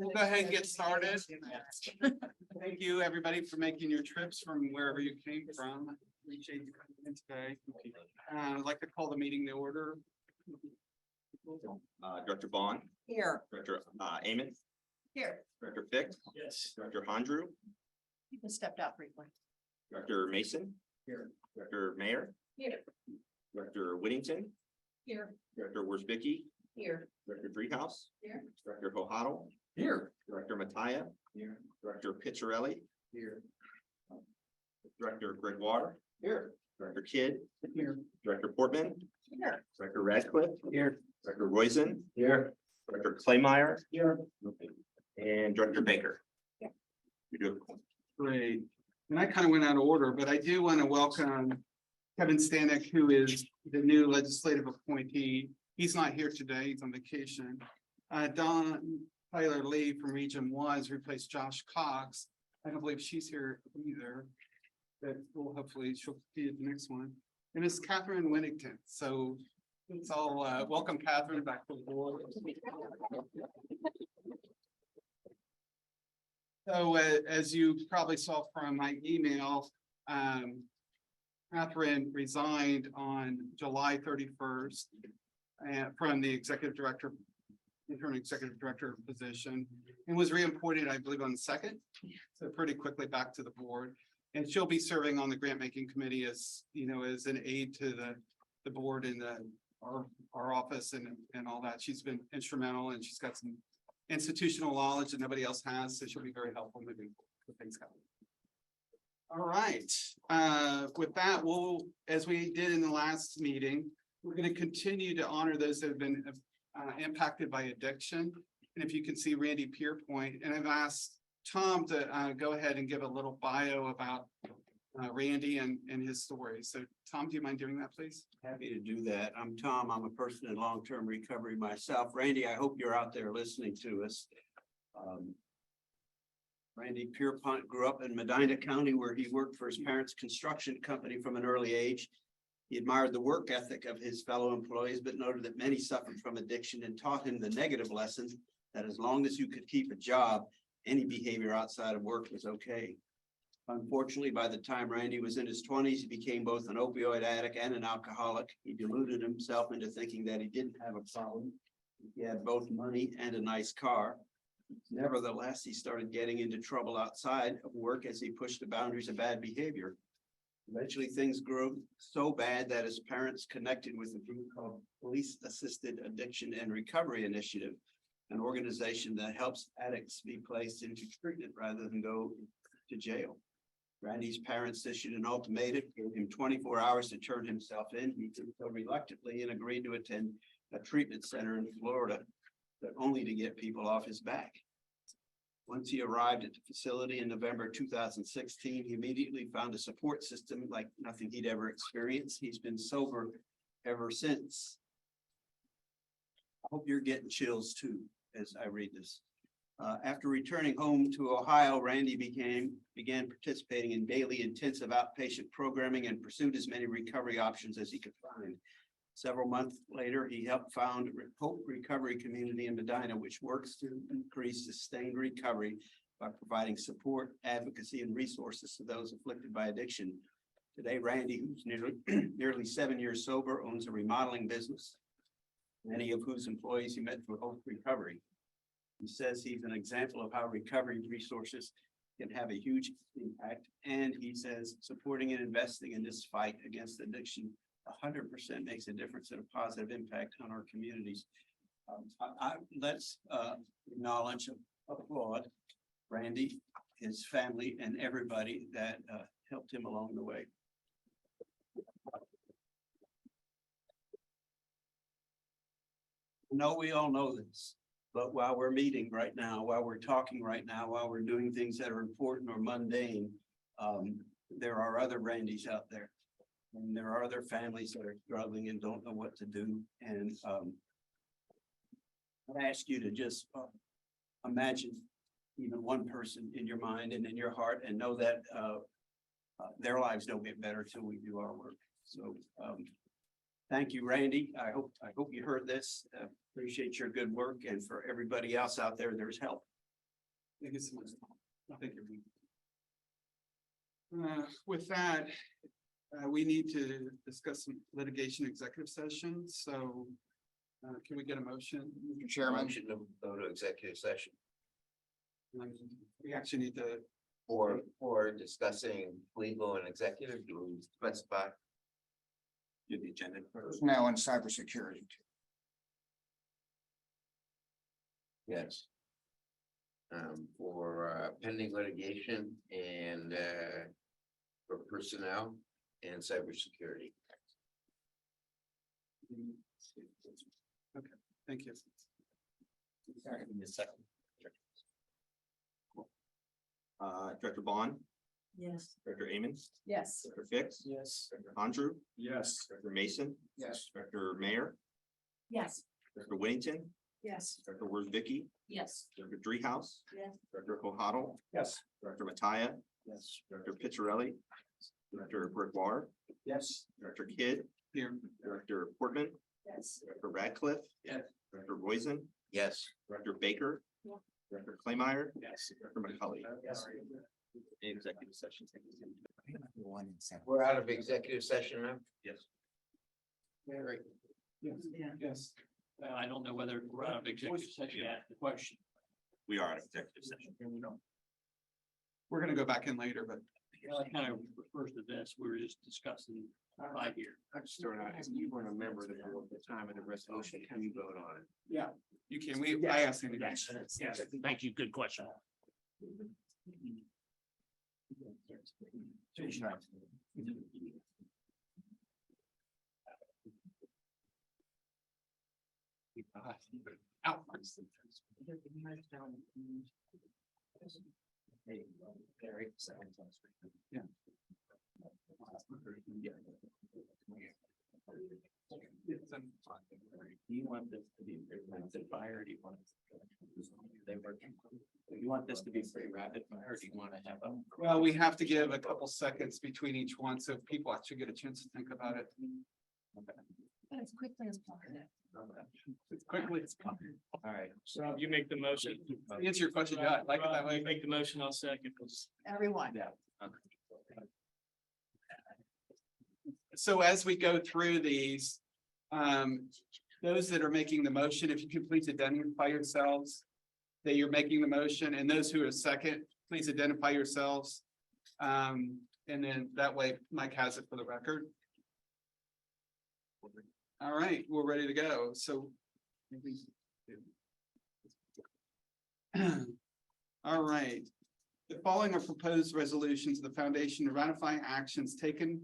We'll go ahead and get started. Thank you, everybody, for making your trips from wherever you came from. Appreciate you coming in today. I'd like to call the meeting to order. Director Vaughn, Here. Director Amon, Here. Director Fick, Yes. Director Hondrew, You can stepped out briefly. Director Mason. Here. Director Mayor, Here. Director Whittington, Here. Director Worsbicky, Here. Director Dreehouse. Here. Director Hohaddle, Here. Director Mattia. Here. Director Picciarelli, Here. Director Greg Water, Here. Director Kidd, Here. Director Portman, Here. Director Radcliffe, Here. Director Roizen, Here. Director Claymire, Here. and Director Baker. Yeah. You do it. Great. And I kind of went out of order, but I do want to welcome Kevin Stanek, who is the new legislative appointee. He's not here today. He's on vacation. Don Tyler Lee from Region 1 has replaced Josh Cox. I don't believe she's here either. But we'll hopefully she'll be at the next one. And it's Catherine Winnington. So it's all welcome, Catherine, back to the board. So as you probably saw from my email, Catherine resigned on July 31st from the executive director, interim executive director position, and was reappointed, I believe, on the 2nd. So pretty quickly back to the board. And she'll be serving on the grant making committee as, you know, as an aide to the board and our office and all that. She's been instrumental and she's got some institutional knowledge that nobody else has, so she'll be very helpful moving forward. Things happen. All right, with that, we'll, as we did in the last meeting, we're going to continue to honor those that have been impacted by addiction. And if you can see Randy Pierpoint, and I've asked Tom to go ahead and give a little bio about Randy and his story. So Tom, do you mind doing that, please? Happy to do that. I'm Tom. I'm a person in long-term recovery myself. Randy, I hope you're out there listening to us. Randy Pierpont grew up in Medina County where he worked for his parents' construction company from an early age. He admired the work ethic of his fellow employees, but noted that many suffered from addiction and taught him the negative lesson that as long as you could keep a job, any behavior outside of work was okay. Unfortunately, by the time Randy was in his 20s, he became both an opioid addict and an alcoholic. He deluded himself into thinking that he didn't have a problem. He had both money and a nice car. Nevertheless, he started getting into trouble outside of work as he pushed the boundaries of bad behavior. Eventually, things grew so bad that his parents connected with a group called Police Assisted Addiction and Recovery Initiative, an organization that helps addicts be placed into treatment rather than go to jail. Randy's parents issued an ultimatum, gave him 24 hours to turn himself in. He did so reluctantly and agreed to attend a treatment center in Florida, but only to get people off his back. Once he arrived at the facility in November 2016, he immediately found a support system like nothing he'd ever experienced. He's been sober ever since. I hope you're getting chills too as I read this. After returning home to Ohio, Randy began participating in daily intensive outpatient programming and pursued as many recovery options as he could find. Several months later, he helped found Hope Recovery Community in Medina, which works to increase sustained recovery by providing support, advocacy, and resources to those afflicted by addiction. Today, Randy, who's nearly 7 years sober, owns a remodeling business, many of whose employees he met through Hope Recovery. He says he's an example of how recovery resources can have a huge impact. And he says supporting and investing in this fight against addiction 100% makes a difference and a positive impact on our communities. Let's acknowledge, applaud Randy, his family, and everybody that helped him along the way. No, we all know this. But while we're meeting right now, while we're talking right now, while we're doing things that are important or mundane, there are other Randys out there. And there are other families that are struggling and don't know what to do. And I ask you to just imagine even one person in your mind and in your heart and know that their lives don't get better till we do our work. So thank you, Randy. I hope you heard this. Appreciate your good work, and for everybody else out there, there's help. Thank you so much. Thank you. With that, we need to discuss some litigation executive session, so can we get a motion? Mr. Chairman? Motion to go to executive session We actually need to, for discussing legal and executive, do we specify? Do the agenda. Personnel and cybersecurity. Yes. For pending litigation and for personnel and cybersecurity. thank you. Director Bond, Yes. Director Amen, Yes. Director Fix. Yes. Director Andrew, Yes. Director Mason, Yes. Director Mayor, Yes. Director Whittington, Yes. Director Worsbicky, Yes. Director Dreehouse, Yes. Director Kohatl, Yes. Director Mattia, Yes. Director Pizzarelli, Director Brickwar, Yes. Director Kidd, Here, Director Portman, Yes. Director Radcliffe. Yes. Director Roizen, Yes. Director Baker. Yeah. Director Claymire. Yes. Director McCully. Yes. Executive session. We're out of executive session now? Yes. yes, I don't know whether we're out of executive session, ask the question. We are in executive session. we're gonna go back in later, but That kind of refers to this, we were just discussing right here. I'm just throwing out, if you weren't a member of the board at the time of the resolution, can you vote on it? you can, I asked him. Yes, thank you, good question. Out. Yeah. Do you want this to be rapid fire, or do you want? You want this to be pretty rapid fire, or do you want to have a? Well, we have to give a couple seconds between each one, so people actually get a chance to think about it. As quickly as possible. As quickly as possible. All right. So you make the motion. Answer your question, yeah, I like it that way. You make the motion, I'll second. Everyone. So as we go through these, those that are making the motion, if you could please identify yourselves that you're making the motion, and those who are second, please identify yourselves. And then that way Mike has it for the record. All right, we're ready to go, so. All right. The following are proposed resolutions of the foundation to ratify actions taken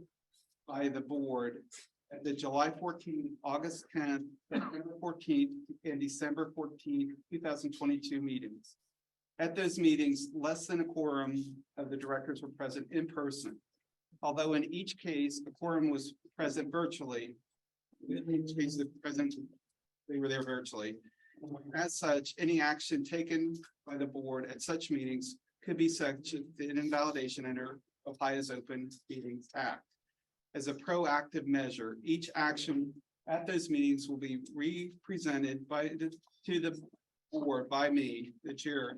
by the board at the July 14th, August 10th, September 14th, and December 14th, 2022 meetings. At those meetings, less than a quorum of the directors were present in person. Although in each case, a quorum was present virtually. In each case, the present, they were there virtually. As such, any action taken by the board at such meetings could be subject to an invalidation under Ohio's Open Meetings Act. As a proactive measure, each action at those meetings will be re-presented to the board by me, the chair.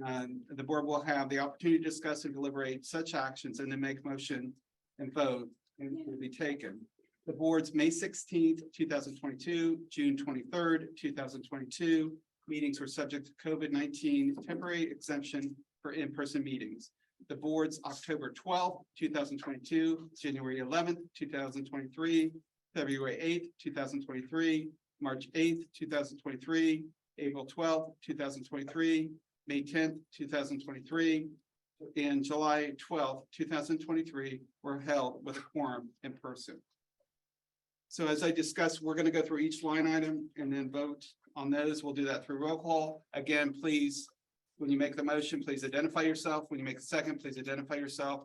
And the board will have the opportunity to discuss and deliberate such actions and then make motion and vote and will be taken. The board's May 16th, 2022, June 23rd, 2022 meetings were subject to COVID-19 temporary exemption for in-person meetings. The board's October 12th, 2022, January 11th, 2023, February 8th, 2023, March 8th, 2023, April 12th, 2023, May 10th, 2023, and July 12th, 2023 were held with a quorum in person. So as I discussed, we're going to go through each line item and then vote on those. We'll do that through roll call. Again, please, when you make the motion, please identify yourself. When you make a second, please identify yourself.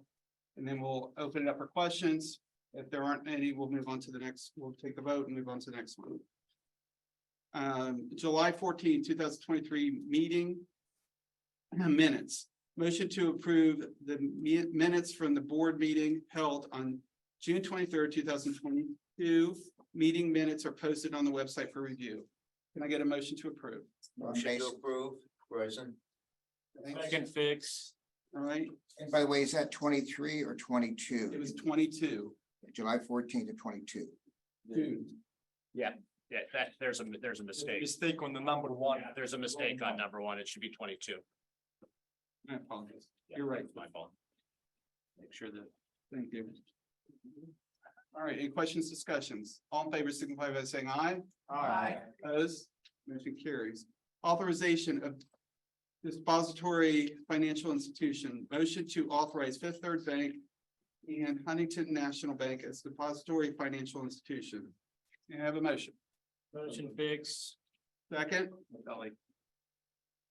And then we'll open it up for questions. If there aren't any, we'll move on to the next, we'll take the vote and move on to the next one. July 14, 2023 meeting minutes. Motion to approve the minutes from the board meeting held on June 23rd, 2022. Meeting minutes are posted on the website for review. Can I get a motion to approve? Motion to approve, Rosen. Second fix. All right, And by the way, is that 23 or it 22? was 22 July 14th to 22. June. Yeah, there's a mistake. Mistake on the number one. There's a mistake on number one. It should be 22. I apologize. Yeah, You're right. it's my fault. Make sure that, thank you. All right, any questions, discussions? All in favor signify by saying aye. Aye. Opposed, motion carries. Authorization of depository financial institution, motion to authorize Fifth Third Bank and Huntington National Bank as depository financial institution. May I have a motion? Motion fix. Second, Kelly.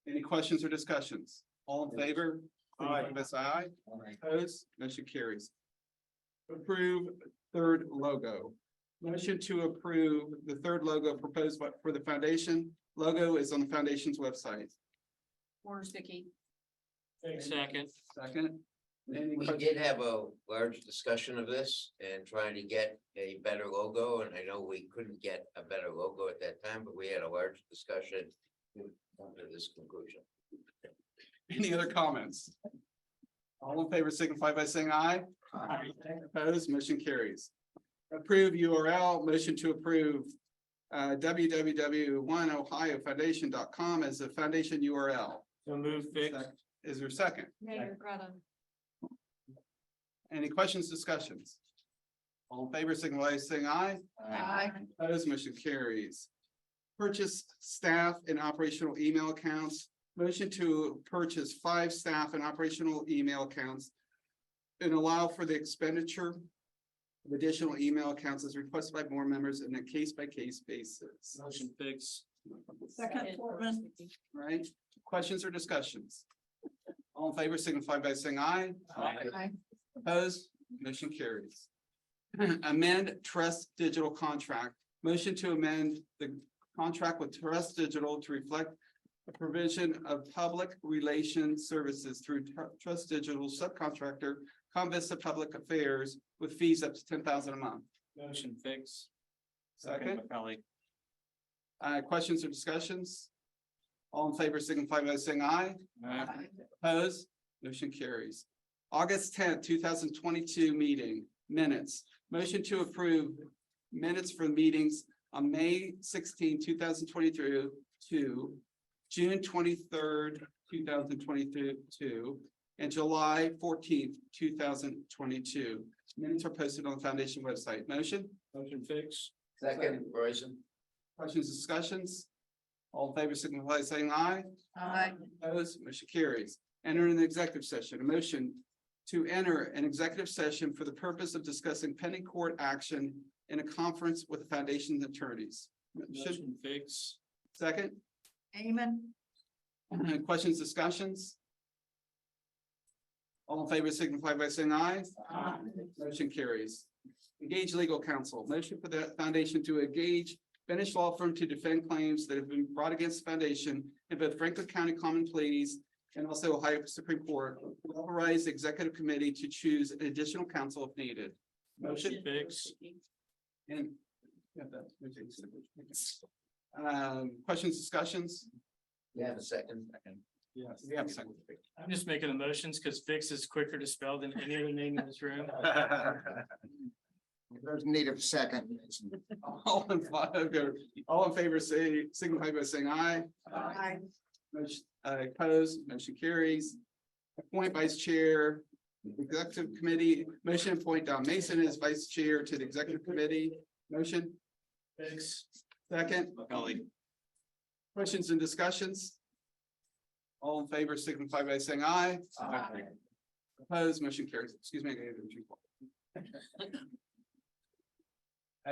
any questions or discussions? All in favor? signify by saying aye. Opposed, motion carries. Approve third logo. Motion to approve the third logo proposed for the foundation. Logo is on the foundation's website. Or Vicky. Second. Second. Any We questions? did have a large discussion of this and trying to get a better logo, and I know we couldn't get a better logo at that time, but we had a large discussion to come to this conclusion. Any other comments? All in favor signify by saying aye. Aye. Opposed, motion carries. Approve URL, motion to approve www.oneohiofoundation.com as a foundation URL. So move fix. Is there a second? Mayor Greta. Any questions, discussions? All in favor signify by saying aye. Aye. Opposed, motion carries. Purchase staff and operational email accounts. Motion to purchase 5 staff and operational email accounts and allow for the expenditure of additional email accounts as requested by board members in a case-by-case basis. Motion fix. Second, Portman. Right? Questions or discussions? All in favor signify by saying aye. Aye. Opposed, motion carries. Amend trust digital contract. Motion to amend the contract with Trust Digital to reflect a provision of public relations services through Trust Digital subcontractor Comvista Public Affairs with fees up to $10,000 a month. Motion fix. Second, Kelly. questions or discussions? All in favor signify by saying aye. Aye. Opposed, motion carries. August 10th, 2022 meeting minutes. Motion to approve minutes for meetings on May 16, 2023 to June 23rd, 2022 and July 14th, 2022. Minutes are posted on the foundation website. Motion, Motion fix. Second, Bryson. questions, discussions? All in favor signify by saying aye. Aye. Opposed, motion carries. Enter in the executive session. A motion to enter an executive session for the purpose of discussing pending court action in a conference with the foundation's attorneys. Motion, Motion fix. second, Amen. questions, discussions? All in favor signify by saying aye. Aye. Motion carries. Engage legal counsel. Motion for the foundation to engage Finnish law firm to defend claims that have been brought against the foundation in both Franklin County Common Pleas and also Ohio Supreme Court. Authorize the executive committee to choose additional counsel if needed. Motion fix. And. Questions, discussions? You have a second? Yes. We have a second. I'm just making the motions because fix is quicker to spell than any other name in this room. There's need of second. All in favor, say, signify by saying aye. Aye. Motion, opposed, motion carries. Appoint vice chair, executive committee, motion appoint Don Mason as vice chair to the executive committee. Motion, Fix. second, Kelly. questions and discussions? All in favor signify by saying aye. Aye. Opposed, motion carries. Excuse me. I gave it a few.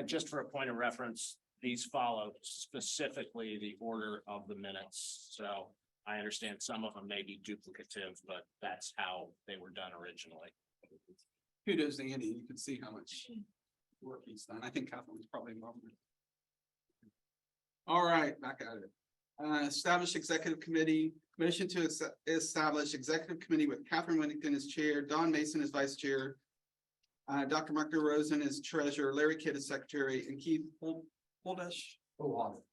Just for a point of reference, these follow specifically the order of the minutes. So I understand some of them may be duplicative, but that's how they were done originally. Kudos to Andy. You can see how much work he's done. I think Catherine was probably involved in it. All right, back at it. Establish executive committee, motion to establish executive committee with Catherine Whittington as chair, Don Mason as vice chair. Dr. Mark Rosen as treasurer, Larry Kidd as secretary, and Keith Holdash.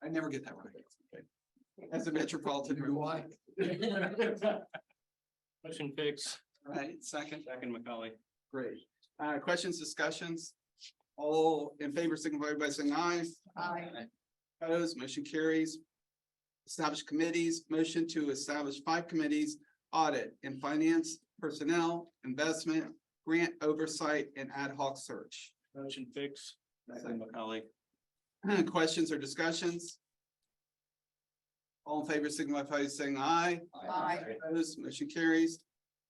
I never get that right. As a metropolitan. Motion Fix. Right, second. Second McCauley. Great. Questions, discussions? All in favor, signify by saying aye. Aye. Opposed, motion carries. Establish committees, motion to establish 5 committees, audit and finance, personnel, investment, grant oversight, and ad hoc search. Motion Fix. Second McCauley. Questions or discussions? All in favor, signify by saying aye. Aye. Opposed, motion carries.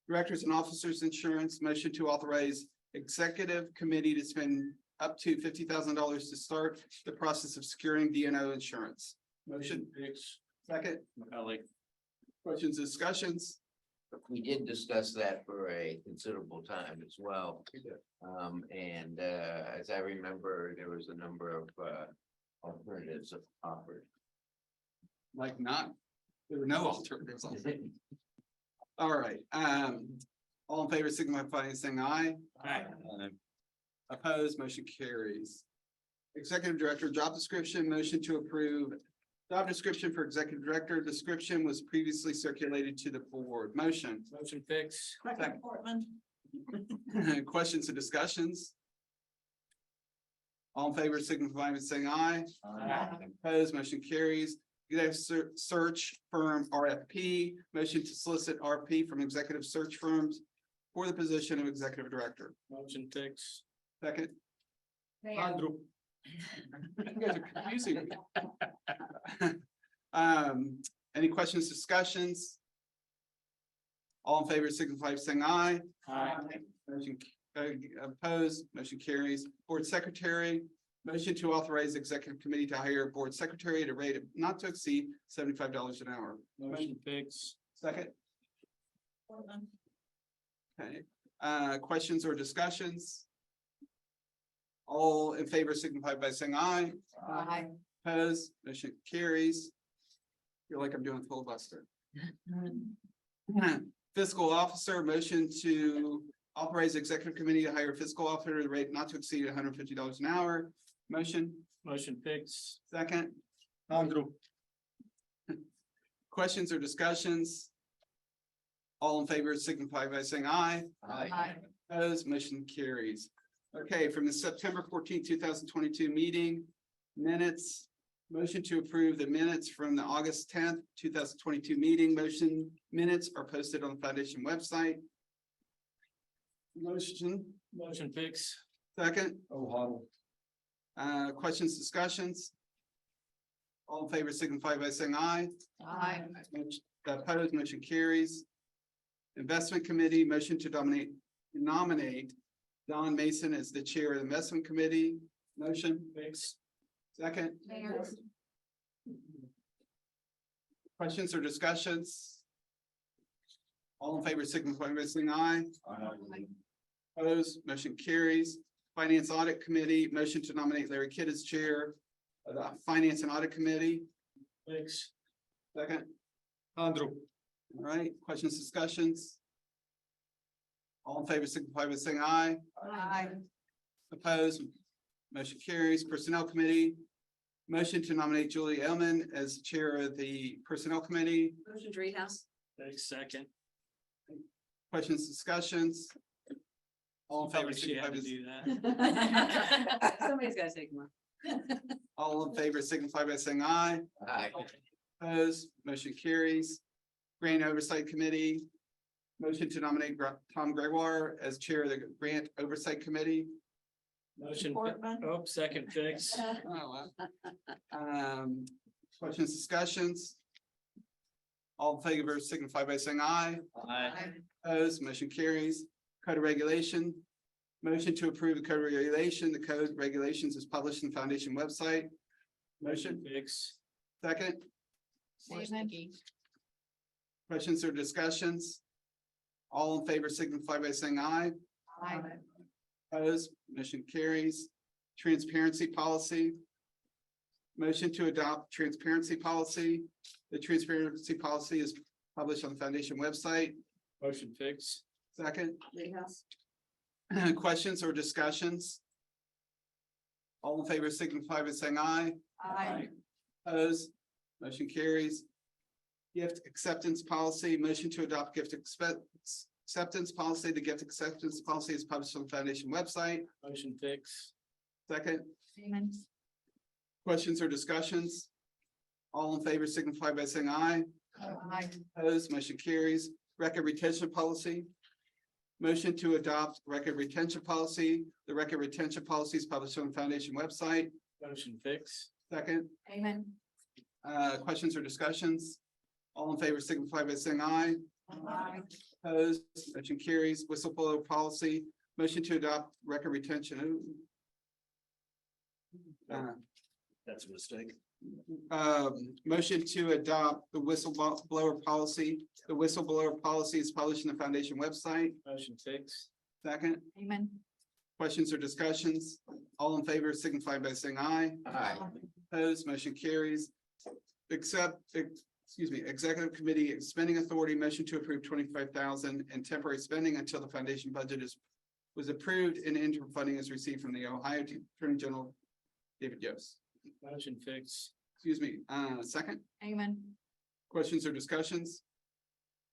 Directors and officers insurance, motion to authorize executive committee to spend up to $50,000 to start the process of securing DNO insurance. Motion, Fix. second, McCauley. questions, discussions? We did discuss that for a considerable time as well. And as I remember, there was a number of alternatives offered. Like not, there were no alternatives. All right, all in favor, signify by saying aye. Aye. Opposed, motion carries. Executive Director, job description, motion to approve. Job description for Executive Director, description was previously circulated to the board. Motion. Motion Fix. Second Portman. Questions or discussions? All in favor, signify by saying aye. Opposed, motion carries. Executive search firm RFP, motion to solicit RFP from executive search firms for the position of Executive Director. Motion Fix. Second. Andrew. You guys are confusing me. Any questions, discussions? All in favor, signify by saying aye. Aye. Motion, opposed, motion carries. Board Secretary, motion to authorize Executive Committee to hire a Board Secretary at a rate of not to exceed $75 an hour. Motion Fix. Second, Portman. okay, questions or discussions? All in favor, signify by saying aye. Aye. Opposed, motion carries. Feel like I'm doing filibuster. Fiscal officer, motion to authorize executive committee to hire a fiscal officer at a rate not to exceed $150 an hour. Motion, Motion Fix. second. Andrew. Questions or discussions? All in favor, signify by saying aye. Aye. Opposed, motion carries. Okay, from the September 14, 2022 meeting minutes. Motion to approve the minutes from the August 10th, 2022 meeting. Motion minutes are posted on the foundation website. Motion, Motion Fix. second. O'Huddle. Questions, discussions? All in favor, signify by saying aye. Aye. Opposed, motion carries. Investment committee, motion to nominate Don Mason as the chair of the investment committee. Motion, Fix. second. Mayor. Questions or discussions? All in favor, signify by saying aye. Opposed, motion carries. Finance Audit Committee, motion to nominate Larry Kidd as chair of the Finance and Audit Committee. Fix. Second, Andrew. all right, questions, discussions? All in favor, signify by saying aye. Aye. Opposed, motion carries. Personnel Committee, motion to nominate Julie Elman as chair of the Personnel Committee. Motion Dreehouse. Fix. Second. Questions, discussions? All in favor, Probably she signify had by, to do that. Somebody's gotta take one. all in favor, signify by saying aye. Aye. Opposed, motion carries. Grant Oversight Committee, motion to nominate Tom Gregoire as chair of the Grant Oversight Committee. Motion. Portman. Oh, second Fix. Oh, wow. Questions, discussions? All in favor, signify by saying aye. Aye. Opposed, motion carries. Code of regulation. Motion to approve the code of regulation. The code regulations is published in the foundation website. Motion, Fix. second. Questions or discussions? All in favor, signify by saying aye. Aye. Opposed, motion carries. Transparency policy. Motion to adopt transparency policy. The transparency policy is published on the foundation website. Motion Fix. Second, Dreehouse. questions or discussions? All in favor, signify by saying aye. Aye. Opposed, motion carries. Gift acceptance policy, motion to adopt acceptance policy. The gift acceptance policy is published on the foundation website. Motion fix. Second, Freeman. questions or discussions? All in favor signify by saying aye. Aye. Opposed, motion carries. Record retention policy. Motion to adopt record retention policy. The record retention policy is published on the foundation website. Motion fix. Second, Freeman. questions or discussions? All in favor signify by saying aye. Aye. Opposed, motion carries. Whistleblower policy, motion to adopt record retention. That's a mistake. Motion to adopt the whistleblower policy. The whistleblower policy is published in the foundation website. Motion fix. Second, Freeman. questions or discussions? All in favor signify by saying aye. Opposed, motion carries. Executive Committee Spending Authority, motion to approve 25,000 in temporary spending until the foundation budget was approved and interim funding is received from the Ohio Attorney General David Yost. Motion fix. Second, Freeman. questions or discussions?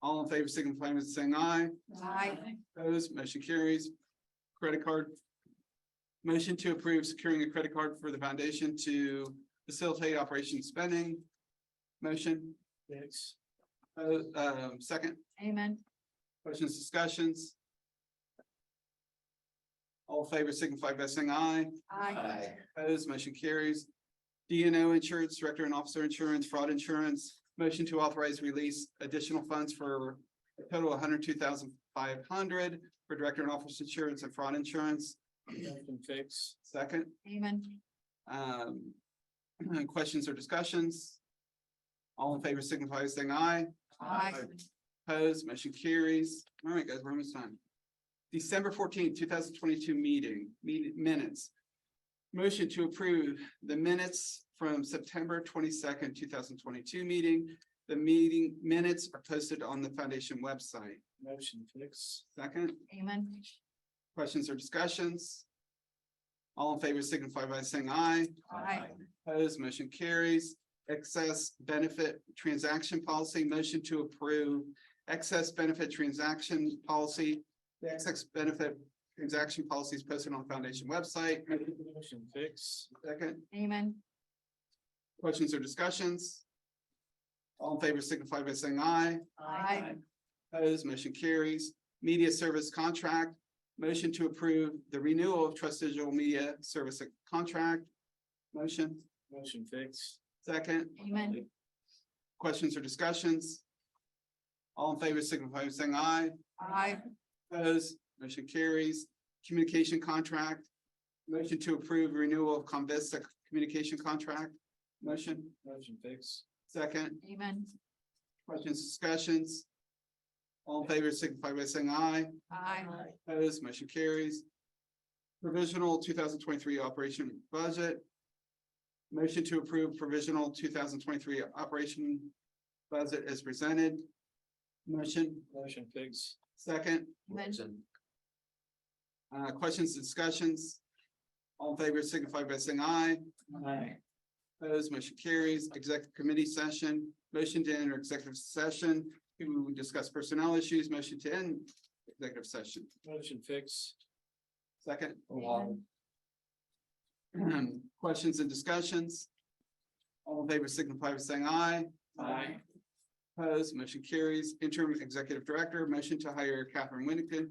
All in favor signify by saying aye. Aye. Opposed, motion carries. Credit card. Motion to approve securing a credit card for the foundation to facilitate operation spending. Motion, Fix. second, Freeman. questions, discussions? All in favor signify by saying aye. Aye. Opposed, motion carries. DNO insurance, director and officer insurance, fraud insurance, motion to authorize release additional funds for a total of $102,500 for director and officer insurance and fraud insurance. Motion fix. Second, Freeman. questions or discussions? All in favor signify by saying aye. Aye. Opposed, motion carries. All right, guys, we're almost done. December 14th, 2022 meeting minutes. Motion to approve the minutes from September 22nd, 2022 meeting. The meeting minutes are posted on the foundation website. Motion fix. Second, Freeman. questions or discussions? All in favor signify by saying aye. Aye. Opposed, motion carries. Excess benefit transaction policy, motion to approve excess benefit transaction policy. The excess benefit transaction policy is posted on the foundation website. Motion fix. Second, Freeman. questions or discussions? All in favor signify by saying aye. Aye. Opposed, motion carries. Media service contract, motion to approve the renewal of Trust Digital Media Service contract. Motion, Motion fix. second, Freeman. questions or discussions? All in favor signify by saying aye. Aye. Opposed, motion carries. Communication contract, motion to approve renewal of Convista communication contract. Motion, Motion fix. second, Freeman. questions, discussions? All in favor signify by saying aye. Aye. Opposed, motion carries. Provisional 2023 operation budget. Motion to approve provisional 2023 operation budget as presented. Motion, Motion fix. second, Freeman. questions, discussions? All in favor signify by saying aye. Aye. Opposed, motion carries. Executive committee session, motion to enter executive session to discuss personnel issues, motion to end executive session. Motion fix. Second, Freeman. questions and discussions? All in favor signify by saying aye. Aye. Opposed, motion carries. Interim executive director, motion to hire Catherine Winnick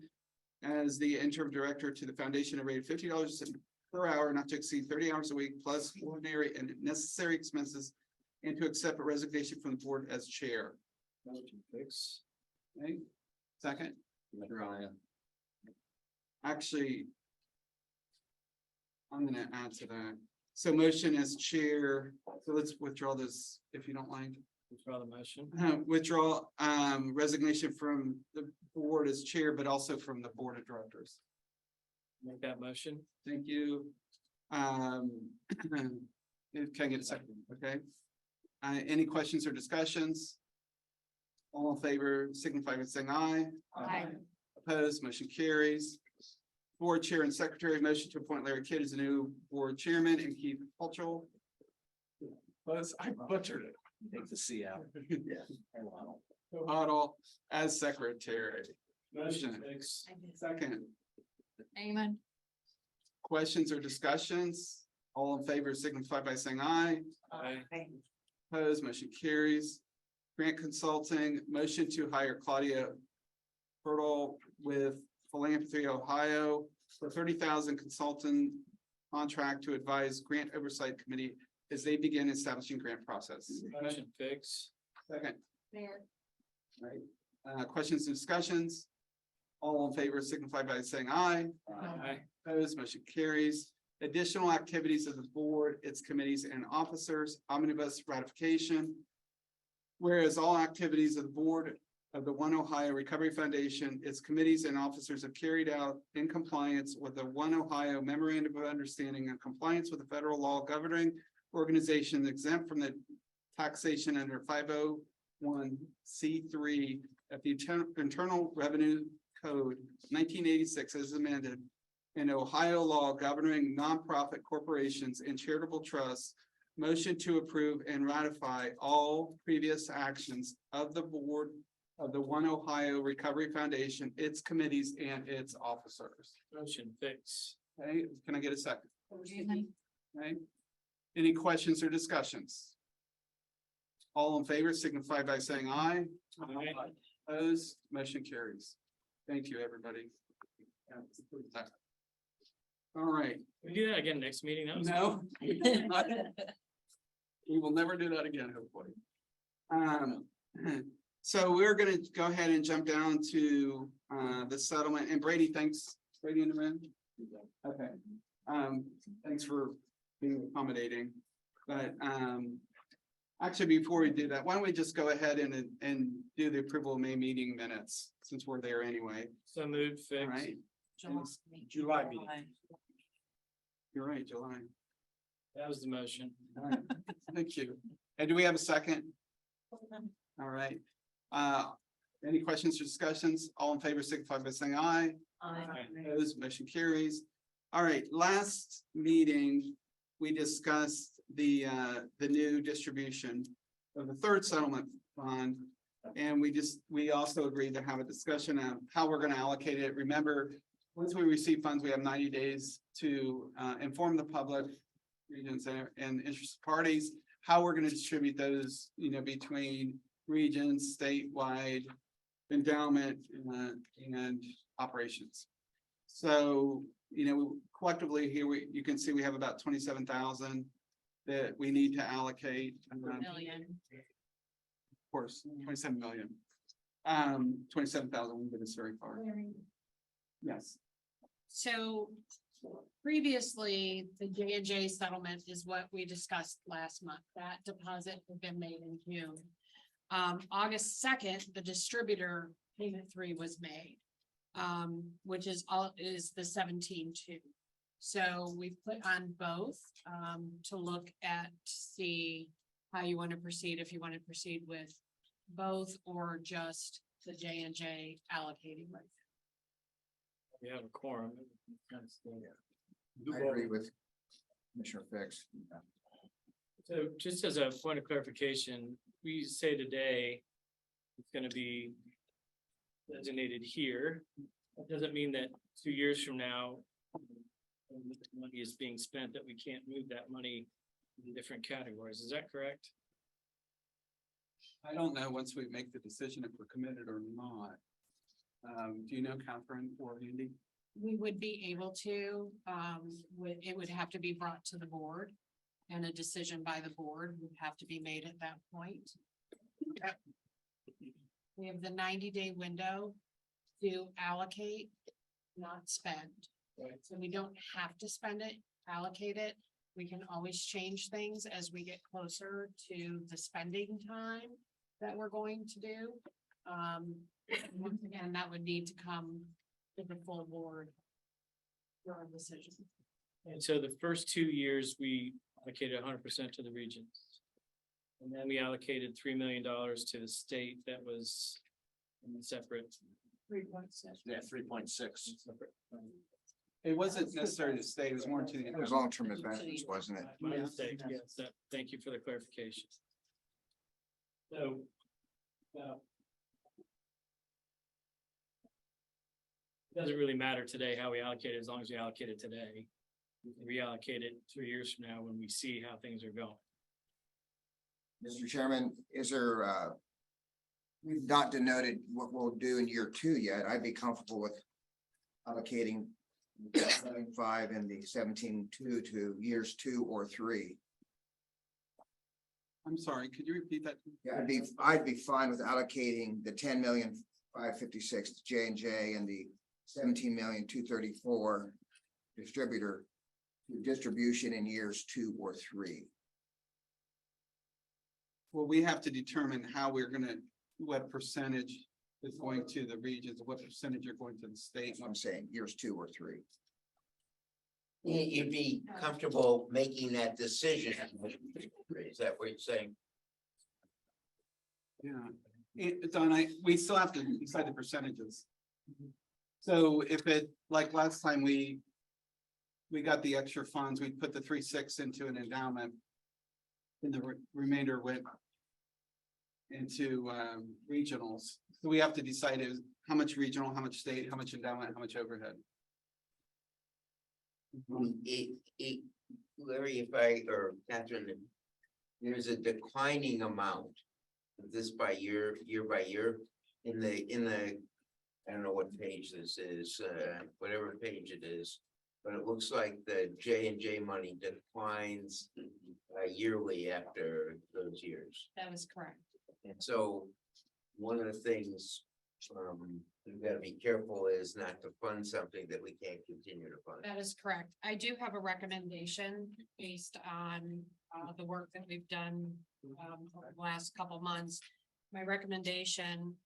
as the interim director to the foundation at a rate of $50 per hour, not to exceed 30 hours a week, plus ordinary and necessary expenses, and to accept a resignation from the board as chair. Motion fix. Okay, second. Actually, I'm gonna add to that. So motion as chair, so let's withdraw this, if you don't mind. Withdraw the motion. Withdraw resignation from the board as chair, but also from the board of directors. Make that motion. Thank you. Can I get a second? Okay. Any questions or discussions? All in favor, signify by saying aye. Aye. Opposed, motion carries. Board chair and secretary, motion to appoint Larry Kidd as the new board chairman and Keith Cultural. I butchered it. Take the C out. Huddle as secretary. Motion Fix. Second, Amen. questions or discussions? All in favor signify by saying aye. Aye. Opposed, motion carries. Grant Consulting, motion to hire Claudia Hurdle with Philanthropy Ohio for 30,000 consultant contract to advise Grant Oversight Committee as they begin establishing grant process. Motion Fix. Second, There. right, questions and discussions? All in favor signify by saying aye. Aye. Opposed, motion carries. Additional activities of the board, its committees and officers, omnibus ratification. Whereas all activities of the board of the One Ohio Recovery Foundation, its committees and officers have carried out in compliance with the One Ohio Memorandum of Understanding and compliance with the federal law governing organizations exempt from the taxation under 501(c)(3) of the Internal Revenue Code 1986 as amended, and Ohio law governing nonprofit corporations and charitable trusts. Motion to approve and ratify all previous actions of the board of the One Ohio Recovery Foundation, its committees and its officers. Motion Fix. Okay, can I get a second? Amen. Okay. Any questions or discussions? All in favor signify by saying aye. Aye. Opposed, motion carries. Thank you, everybody. All right, We do that again next meeting. That was. no. We will never do that again, hopefully. So we're gonna go ahead and jump down to the settlement, and Brady, thanks, Brady in the room. Okay, thanks for being accommodating, but actually, before we do that, why don't we just go ahead and do the approval of May meeting minutes, since we're there anyway, So moved all Fix. right? July meeting. You're right, July. That was the motion. All right. Thank you. And do we have a second? All right. Any questions or discussions? All in favor, signify by saying aye. Aye. Opposed, motion carries. All right, last meeting, we discussed the new distribution of the third settlement fund. And we also agreed to have a discussion of how we're gonna allocate it. Remember, once we receive funds, we have 90 days to inform the public, regions and interested parties, how we're gonna distribute those, between regions, statewide, endowment, and operations. So, collectively here, you can see we have about 27,000 that we need to allocate. Million. Of course, 27 million. 27,000 wouldn't get us very far. Yes. So previously, the J&J settlement is what we discussed last month. That deposit had been made in June. August 2nd, the distributor payment 3 was made. Which is the 17.2. So we put on both to look at, see how you want to proceed, if you want to proceed with both or just the J&J allocating right. We have a quorum. I agree with Commissioner Fix. So just as a point of clarification, we say today it's gonna be designated here. That doesn't mean that 2 years from now, when the money is being spent, that we can't move that money in different categories. Is that correct? I don't know once we make the decision if we're committed or not. Do you know, Catherine or Andy? We would be able to, it would have to be brought to the board. And a decision by the board would have to be made at that point. We have the 90-day window to allocate, not spend. So we don't have to spend it, allocate it. We can always change things as we get closer to the spending time that we're going to do. Once again, that would need to come to the full board for a decision. And so the first 2 years, we allocated 100% to the regions. And then we allocated $3 million to the state that was in a separate. 3.6. Yeah, 3.6. It wasn't necessarily to stay, it was more to the. It was long-term advantage, wasn't it? My mistake, yes, thank you for the clarification. So. It doesn't really matter today how we allocate it, as long as we allocate it today. We can reallocate it 2 years from now when we see how things are going. Mr. Chairman, is there, we've not denoted what we'll do in year two yet. I'd be comfortable with allocating 7.5 and the 17.2 to years 2 or 3. I'm sorry, could you repeat that? Yeah, I'd be fine with allocating the 10,556,000 to J&J and the 17,234,000 distributor to distribution in years 2 or 3. Well, we have to determine how we're gonna, what percentage is going to the regions, what percentage are going to the state. That's what I'm saying, years 2 or 3. You'd be comfortable making that decision. Is that what you're saying? Yeah, Don, we still have to decide the percentages. So if it, like last time, we got the extra funds, we put the 3.6 into an endowment. And the remainder went into regionals. So we have to decide is how much regional, how much state, how much endowment, how much overhead. Larry, or Catherine, there's a declining amount. of This by year by year, in the, I don't know what page this is, whatever page it is. But it looks like the J&J money declines yearly after those years. That is correct. And so one of the things we've got to be careful is not to fund something that we can't continue to fund. That is correct. I do have a recommendation based on the work that we've done over the last couple months. My recommendation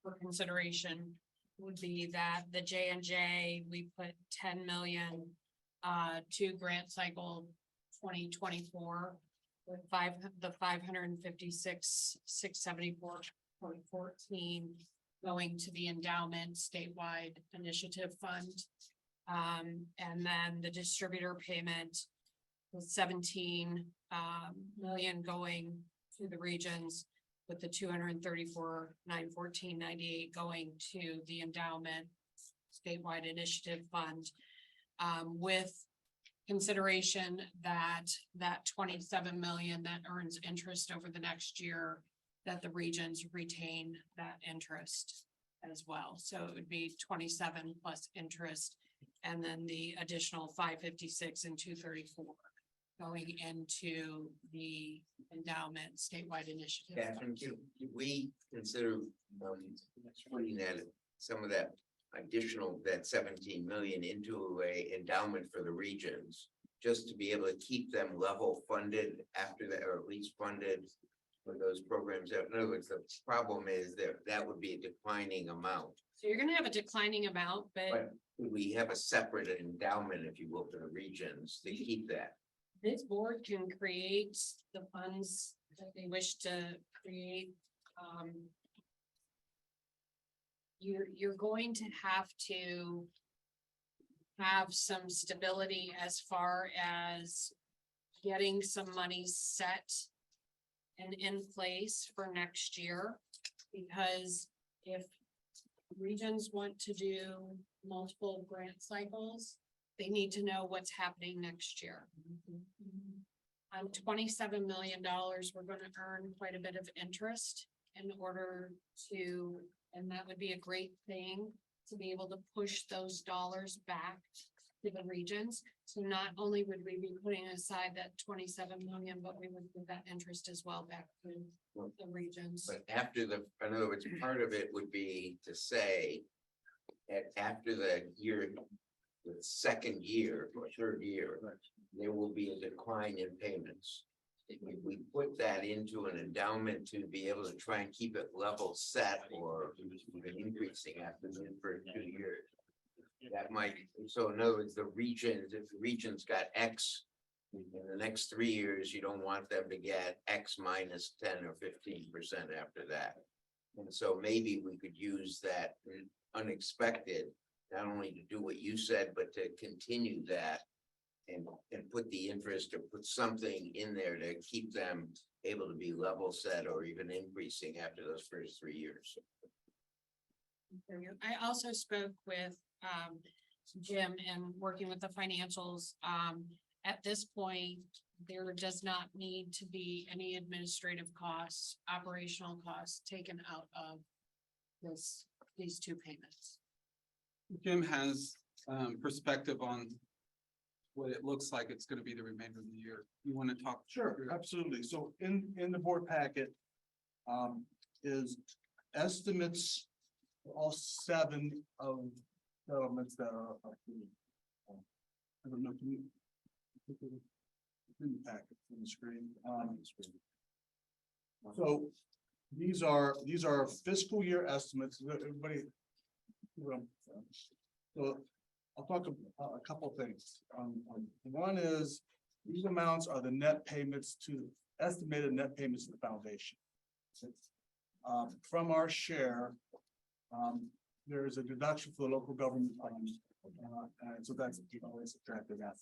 for consideration would be that the J&J, we put 10 million to grant cycle 2024 with the 556,674.14 going to the endowment statewide initiative fund. And then the distributor payment was 17 million going to the regions, with the 234,914.98 going to the endowment statewide initiative fund. With consideration that 27 million that earns interest over the next year, that the regions retain that interest as well. So it would be 27 plus interest, and then the additional 556 and 234 going into the endowment statewide initiative. Catherine, can we consider putting that, some of that additional, that 17 million into a endowment for the regions? Just to be able to keep them level funded after that, or at least funded for those programs. In other words, the problem is that would be a declining amount. So you're gonna have a declining amount, but We have a separate endowment, if you will, for the regions to keep that. this board can create the funds that they wish to create. You're going to have some stability as far as getting some money set and in place for next year. Because if regions want to do multiple grant cycles, they need to know what's happening next year. On $27 million, we're gonna earn quite a bit of interest in order to, and that would be a great thing to be able to push those dollars back to the regions. So not only would we be putting aside that 27 million, but we would give that interest as well back to the regions. But after in other words, part of it would be to say that after the second year or third year, there will be a decline in payments. If we put that into an endowment to be able to try and keep it level set or even increasing after the first 2 years. That might, so in other words, the regions, if the region's got X in the next 3 years, you don't want them to get X minus 10 or 15% after that. And so maybe we could use that unexpected, not only to do what you said, but to continue that. And put the interest or put something in there to keep them able to be level set or even increasing after those first 3 years. I also spoke with Jim and working with the financials. At this point, there does not need to be any administrative costs, operational costs taken out of these two payments. Jim has perspective on what it looks like it's gonna be the remainder of the year. You wanna talk? Sure, absolutely. So in the board packet is estimates for all 7 of settlements that are. I don't know, can you? In the packet on the screen. So these are fiscal year estimates. Everybody. So I'll talk a couple things. One is, these amounts are the net payments estimated net payments to the foundation. From our share, there is a deduction for the local government fund. And so that's always subtracted out.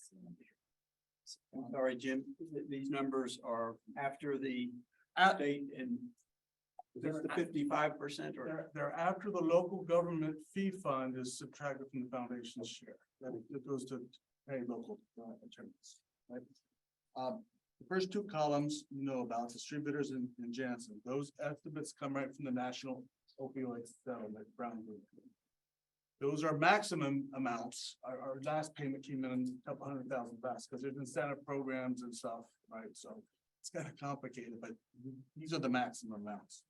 I'm sorry, Jim, these numbers are after the state and is this the 55% or? They're after the local government fee fund is subtracted from the foundation's share. That it goes to pay local attorneys, right? The first 2 columns, you know about distributors and Janssen. Those estimates come right from the National Opioid Settlement Brown Group. Those are maximum amounts. Our last payment came in a couple $100,000 less because there's incentive programs and stuff, right? So it's kind of complicated, but these are the maximum amounts.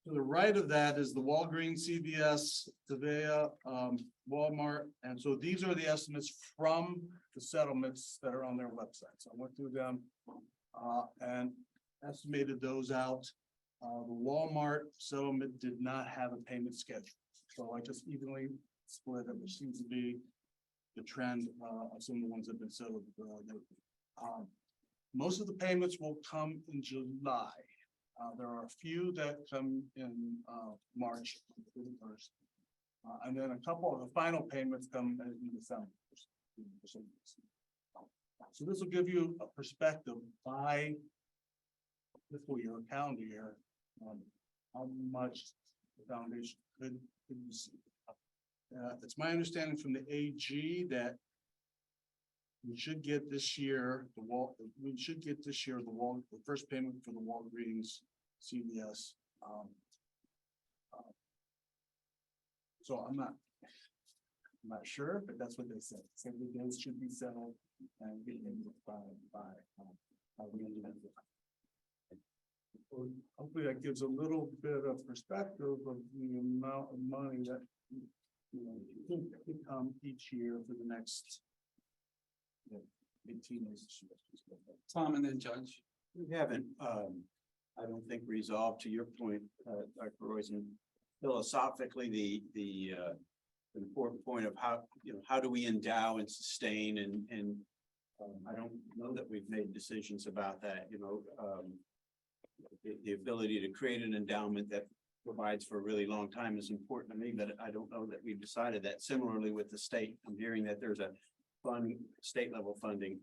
To the right of that is the Walgreens, CVS, Tavea, Walmart, and so these are the estimates from the settlements that are on their website. So I went through them and estimated those out. The Walmart settlement did not have a payment schedule, so I just evenly split it, which seems to be the trend of some of the ones that have been settled. Most of the payments will come in July. There are a few that come in March 31st. And then a couple of the final payments come in December. So this will give you a perspective by fiscal year, calendar year, how much the foundation could receive. It's my understanding from the AG that we should get this year, the first payment for the Walgreens, CVS. So I'm not sure, but that's what they said. Said that those should be settled and be by the end of the year. Hopefully that gives a little bit of perspective of the amount of money that could come each year for the next 18 years. Tom and then Judge. We haven't, I don't think resolved to your point, Dr. Roizen, philosophically, the important point of how do we endow and sustain and I don't know that we've made decisions about that, the ability to create an endowment that provides for a really long time is important to me, but I don't know that we've decided that. Similarly with the state, I'm hearing that there's a state level funding.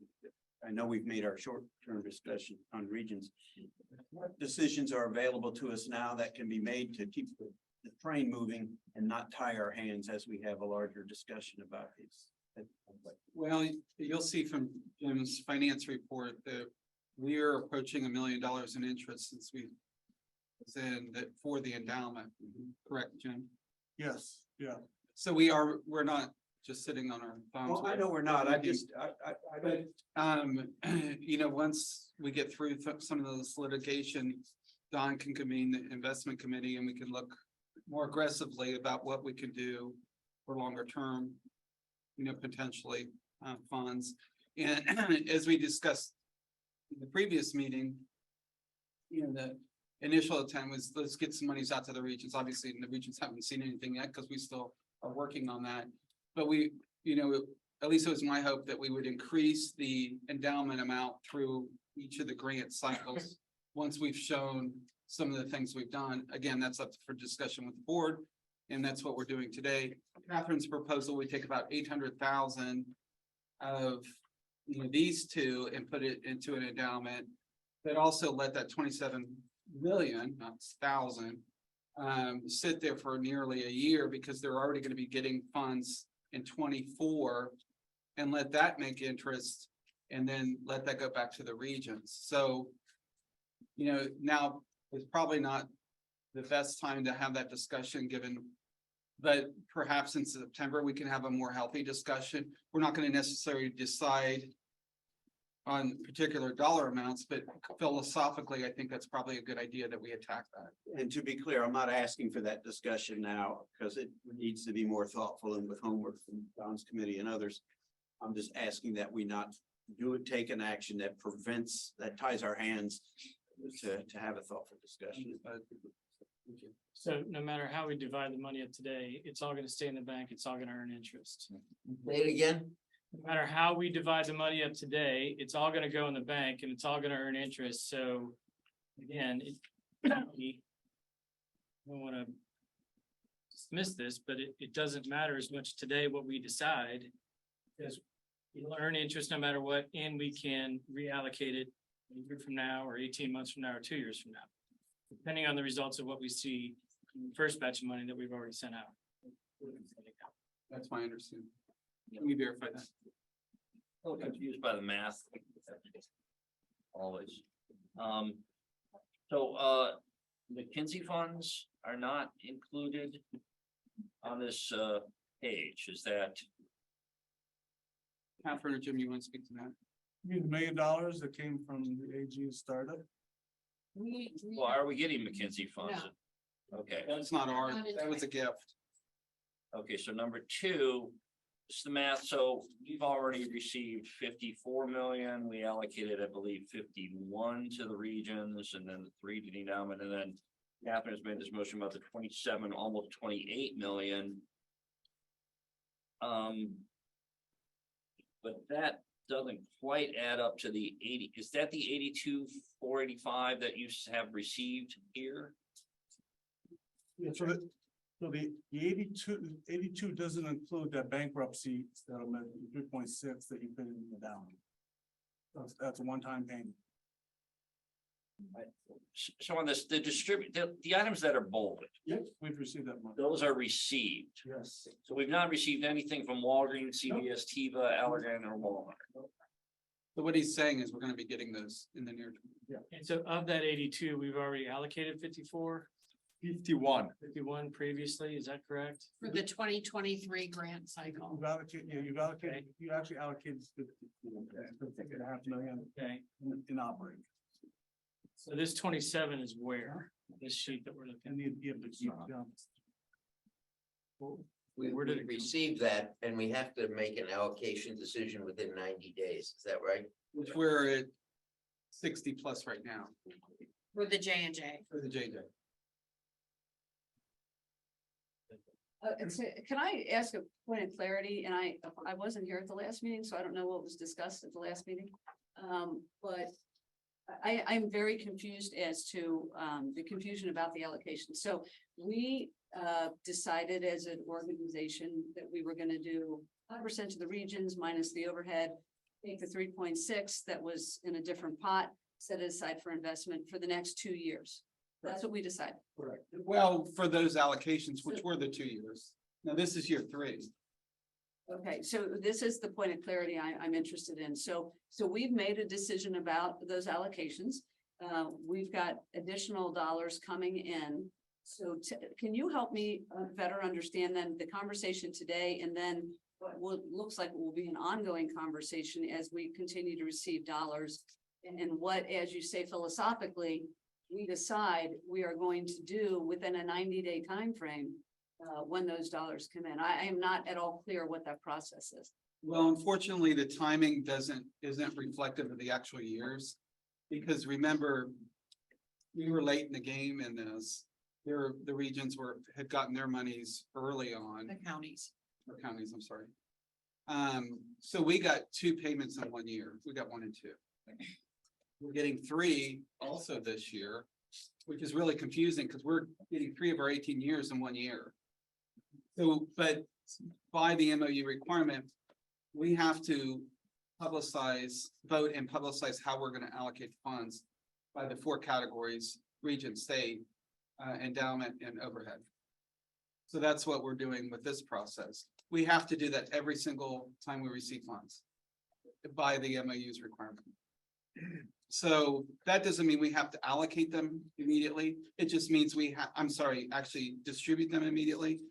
I know we've made our short-term discussion on regions. What decisions are available to us now that can be made to keep the train moving and not tie our hands as we have a larger discussion about these? Well, you'll see from Jim's finance report that we are approaching $1 million in interest since we was in that for the endowment. Correct, Jim? Yes, yeah. So we're not just sitting on our thumbs. Well, I know we're not. I don't. Once we get through some of this litigation, Don can convene the investment committee and we can look more aggressively about what we can do for longer term, potentially funds. And as we discussed in the previous meeting, the initial attempt was let's get some monies out to the regions. Obviously, the regions haven't seen anything yet because we still are working on that. But we, at least it was my hope that we would increase the endowment amount through each of the grant cycles. Once we've shown some of the things we've done, again, that's up for discussion with the board. And that's what we're doing today. Catherine's proposal, we take about 800,000 of these two and put it into an endowment. But also let that 27 million, not thousand, sit there for nearly a year because they're already gonna be getting funds in 24. And let that make interest and then let that go back to the regions. So, you know, now is probably not the best time to have that discussion given. But perhaps in September, we can have a more healthy discussion. We're not gonna necessarily decide on particular dollar amounts, but philosophically, I think that's probably a good idea that we attack that. And to be clear, I'm not asking for that discussion now because it needs to be more thoughtful and with homework from Don's committee and others. I'm just asking that we not take an action that that ties our hands to have a thoughtful discussion. So no matter how we divide the money up today, it's all gonna stay in the bank, it's all gonna earn interest. Say it again. No matter how we divide the money up today, it's all gonna go in the bank and it's all gonna earn interest, so. Again, I don't wanna dismiss this, but it doesn't matter as much today what we decide. Because it'll earn interest no matter what, and we can reallocate it a year from now, or 18 months from now, or 2 years from now. Depending on the results of what we see in the first batch of money that we've already sent out. That's my understanding. Can we verify that? A little confused by the math. Always. So McKinsey funds are not included on this page, is that? Catherine or Jim, you want to speak to that? You mean $1 million that came from the AG startup? Well, are we getting McKinsey funds? Okay, That's not ours. That was a gift. okay, so number two, it's the math, so we've already received 54 million, we allocated, I believe, 51 to the regions, and then the 3 to the endowment, and then Catherine's made this motion about the 27, almost 28 million. But that doesn't quite add up to the 80, is that the 82,485 that you have received here? Yeah, so the 82 doesn't include that bankruptcy settlement, 3.6 that you put in the down. That's a one-time payment. So on this, the items that are bolded, Yes, we've received that money. those are received. Yes. So we've not received anything from Walgreens, CVS, Teva, Allergan, or Walmart. So what he's saying is we're gonna be getting those in the near term. And so of that 82, we've already allocated 54, 51. 51 previously, is that correct? For the 2023 grant cycle. You actually allocated 50.5 million Okay, in operating. so this 27 is where, this sheet that we're looking And you'd be able to keep going. We Where did it come- receive that and we have to make an allocation decision within 90 days. Is that right? Which we're at 60 plus right now For the J&J. for the JJ. Can I ask a point of clarity? And I wasn't here at the last meeting, so I don't know what was discussed at the last meeting. But I'm very confused as to the confusion about the allocation. So we decided as an organization that we were gonna do 5% to the regions minus the overhead, take the 3.6 that was in a different pot, set it aside for investment for the next 2 years. That's what we decided. Correct. Well, for those allocations, which were the 2 years. Now, this is year 3. Okay, so this is the point of clarity I'm interested in. So we've made a decision about those allocations. We've got additional dollars coming in. So can you help me better understand then the conversation today and then what looks like will be an ongoing conversation as we continue to receive dollars? And what, as you say philosophically, we decide we are going to do within a 90-day timeframe when those dollars come in. I am not at all clear what that process is. Well, unfortunately, the timing isn't reflective of the actual years. Because remember, we were late in the game in this. The regions had gotten their monies early on. The counties. Or counties, I'm sorry. So we got 2 payments in 1 year. We got 1 and 2. We're getting 3 also this year, which is really confusing because we're getting 3 of our 18 years in 1 year. So, but by the MOU requirement, we have to vote and publicize how we're going to allocate funds by the four categories, region, state, endowment and overhead. So that's what we're doing with this process. We have to do that every single time we receive funds by the MOU's requirement. So that doesn't mean we have to allocate them immediately. It just means actually distribute them immediately.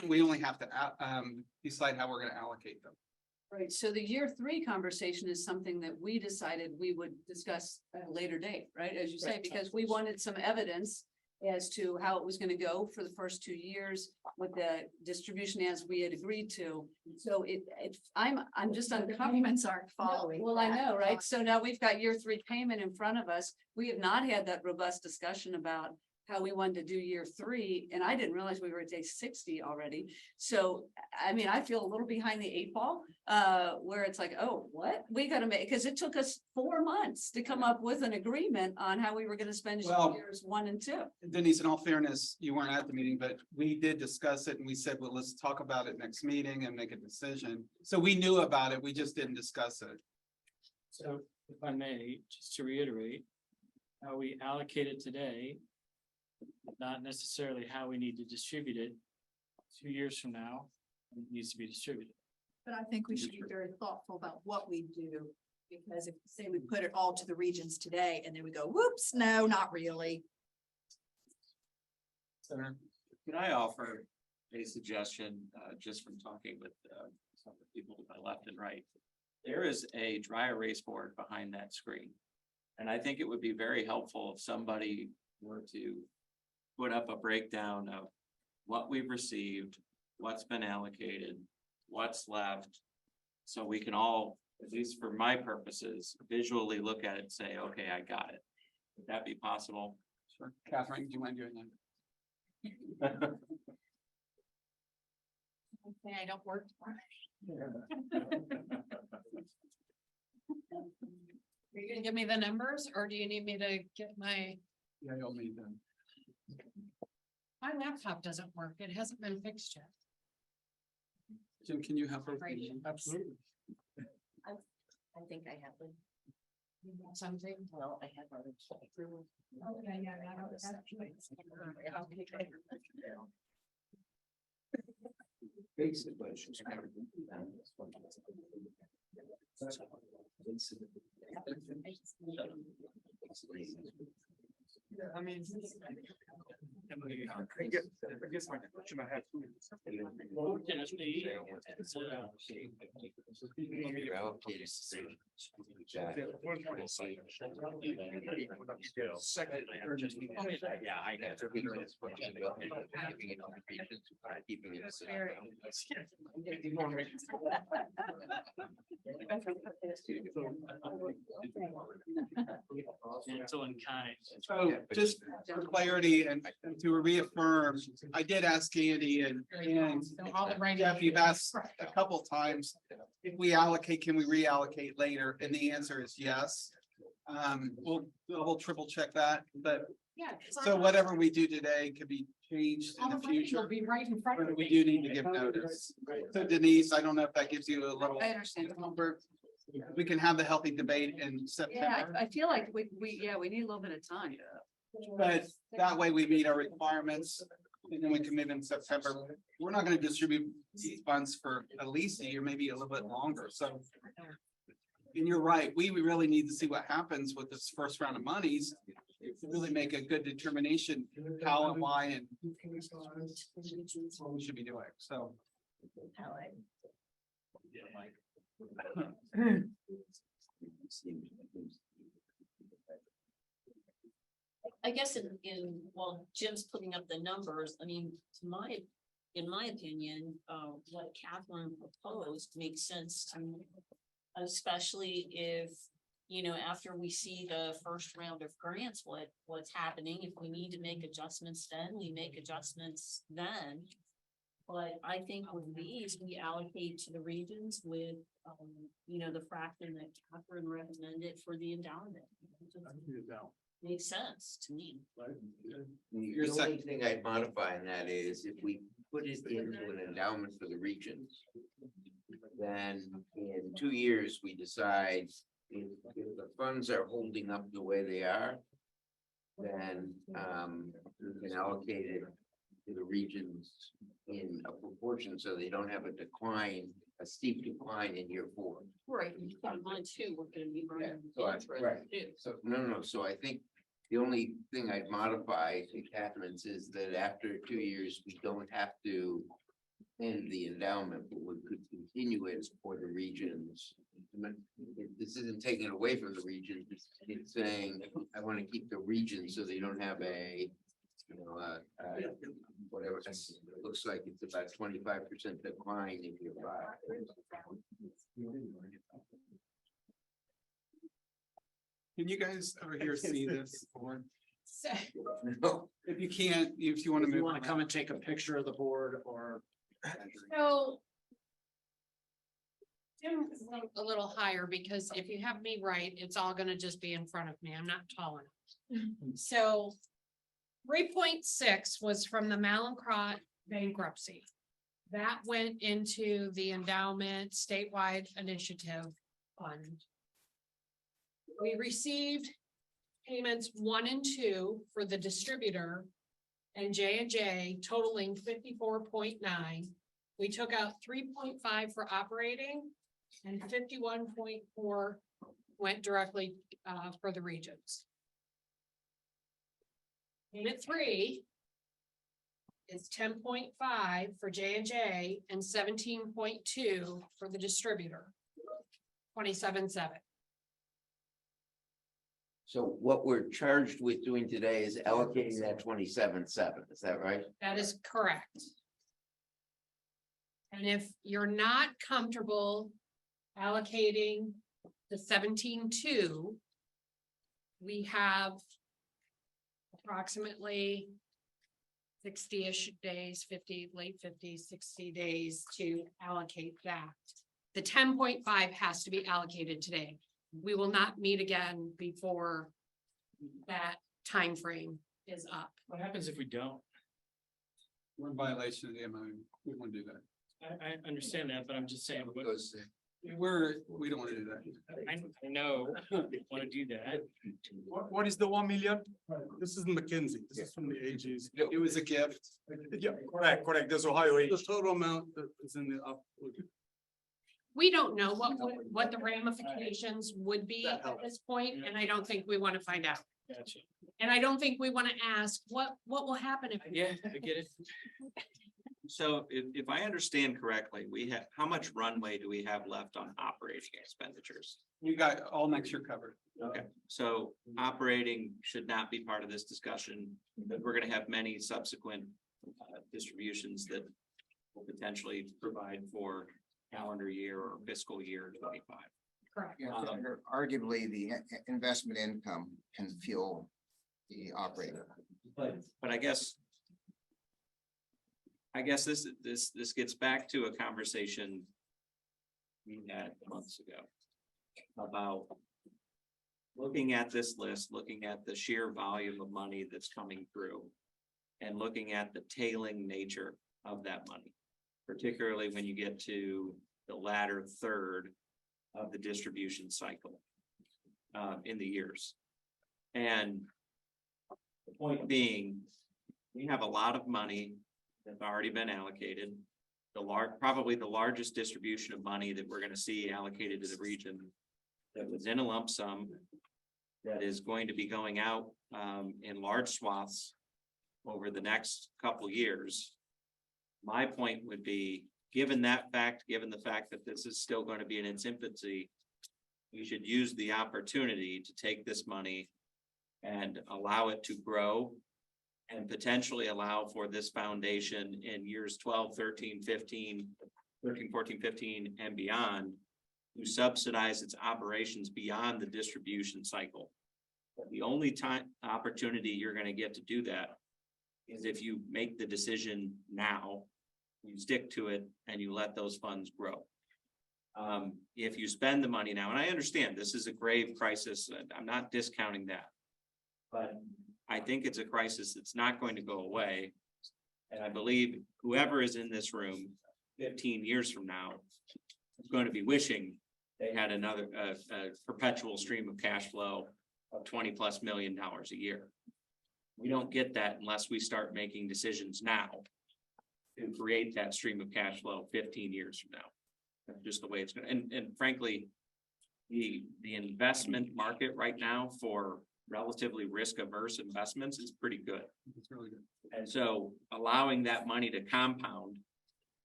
We only have to decide how we're gonna allocate them. Right, so the year three conversation is something that we decided we would discuss at a later date, right? As you say, because we wanted some evidence as to how it was gonna go for the first 2 years with the distribution as we had agreed to. So I'm just uncomfortable. Payments aren't following. Well, I that. know, right? So now we've got year three payment in front of us. We have not had that robust discussion about how we wanted to do year three, and I didn't realize we were at day 60 already. So, I mean, I feel a little behind the 8 ball, where it's like, oh, what? We gotta make, because it took us 4 months to come up with an agreement on how we were gonna spend Well- years 1 and 2. Denise, in all fairness, you weren't at the meeting, but we did discuss it and we said, well, let's talk about it next meeting and make a decision. So we knew about it, we just didn't discuss it. So if I may, just to reiterate, how we allocate it today, not necessarily how we need to distribute it 2 years from now, it needs to be distributed. But I think we should be very thoughtful about what we do, because if, say, we put it all to the regions today, and then we go, whoops, no, not really. Senator? Can I offer a suggestion, just from talking with, some of the people to my left and right? There is a dry erase board behind that screen. And I think it would be very helpful if somebody were to put up a breakdown of what we've received, what's been allocated, what's left. So we can all, at least for my purposes, visually look at it and say, okay, I got it. Would that be possible? Sure. Catherine, do you mind doing that? Okay, I don't work tomorrow. Are you gonna give me the numbers, or do you need me to get my Yeah, you'll need them. laptop doesn't work. It hasn't been fixed yet. Jim, can you help her? Right. Absolutely. I think I have one. You want something? Well, I have already. Okay, yeah, I know that's- I mean. I guess my question I have. Yeah, I get Gentle and kind. So just for clarity and to reaffirm, I did ask Andy and So all the writing- Jeff, you've asked a couple times, if we allocate, can we reallocate later? And the answer is yes. We'll double, triple check that, but Yeah. 'cause so I'm- whatever we do today could be changed All in the the writing future. will be right in front of But me. we do need to give notice. So Denise, I don't know if that gives you a little I understand. comfort. We can have the healthy debate in Yeah, September, I feel like we need a little bit of time. but that way we meet our requirements. And then we can move in September. We're not gonna distribute these funds for at least a year, maybe a little bit longer, so. And you're right, we really need to see what happens with this first round of monies. To really make a good determination how and why and what we should be doing, so. I guess while Jim's putting up the numbers, I mean, in my opinion, what Catherine proposed makes sense to me. Especially if, after we see the first round of grants, what's happening, if we need to make adjustments then, we make adjustments then. But I think with these, we allocate to the regions with, the fraction that Catherine recommended for the endowment. Makes sense to me. Your The only second. thing I'd modify in that is if we put it into an endowment for the regions. Then in 2 years, we decide if the funds are holding up the way they are, then you can allocate it to the regions in a proportion so they don't have a decline, a steep decline in year 4. Right, mine too, we're gonna be running. So I- interest right. too. So, no, so I think the only thing I'd modify to Catherine's is that after 2 years, we don't have to end the endowment, but we could continue it for the regions. This isn't taking away from the region, it's saying, I want to keep the region so they don't have a, you know, whatever, it looks like it's about 25% decline in year 5. Can you guys over here see this? Or So, No, if you can't, if you want to If you move. want to come and take a picture of the board or. so. Jim is a little higher because if you have me right, it's all gonna just be in front of me. I'm not tall enough. So 3.6 was from the Malincrot bankruptcy. That went into the endowment statewide initiative fund. We received payments 1 and 2 for the distributor and J&J totaling 54.9. We took out 3.5 for operating and 51.4 went directly for the regions. Payment 3 is 10.5 for J&J and 17.2 for the distributor. 27.7. so what we're charged with doing today is allocating that 27.7, is that right? That is correct. And if you're not comfortable allocating the 17.2, we have approximately 60-ish days, 50, late 50s, 60 days to allocate that. The 10.5 has to be allocated today. We will not meet again before that time frame is up. What happens if we don't? We're in violation of the MOU. We want to do that. I understand that, but I'm just saying, what, Because We don't want to do that. I know, want to do that. What is the 1 million? This is McKinsey. This is from the AGs. It was a gift. Yeah, correct. There's Ohio. The total amount that is in the up. We don't know what the ramifications would be at this point, and I don't think we want to find out. Gotcha. And I don't think we want to ask, what will happen if? Yeah, I get it. So if I understand correctly, we have, how much runway do we have left on operating expenditures? You got all next year covered. Okay, so operating should not be part of this discussion, but we're gonna have many subsequent distributions that will potentially provide for calendar year or fiscal year 25. Correct. Yeah, arguably, the investment income can fuel the operating. But I guess this gets back to a conversation we had months ago about looking at this list, looking at the sheer volume of money that's coming through and looking at the tailing nature of that money, particularly when you get to the latter third of the distribution cycle in the years. And the point being, we have a lot of money that's already been allocated. Probably the largest distribution of money that we're gonna see allocated to the region that was in a lump sum that is going to be going out in large swaths over the next couple years. My point would be, given the fact that this is still going to be in its infancy, we should use the opportunity to take this money and allow it to grow and potentially allow for this foundation in years 12, 13, 15, 14, 15, and beyond to subsidize its operations beyond the distribution cycle. But the only opportunity you're going to get to do that is if you make the decision now, you stick to it, and you let those funds grow. If you spend the money now, and I understand this is a grave crisis, and I'm not discounting that, but I think it's a crisis that's not going to go away. And I believe whoever is in this room 15 years from now is going to be wishing they had another perpetual stream of cash flow of $20+ million a year. We don't get that unless we start making decisions now to create that stream of cash flow 15 years from now. That's just the way it's gonna, and frankly, the investment market right now for relatively risk averse investments is pretty good. It's really good. And so allowing that money to compound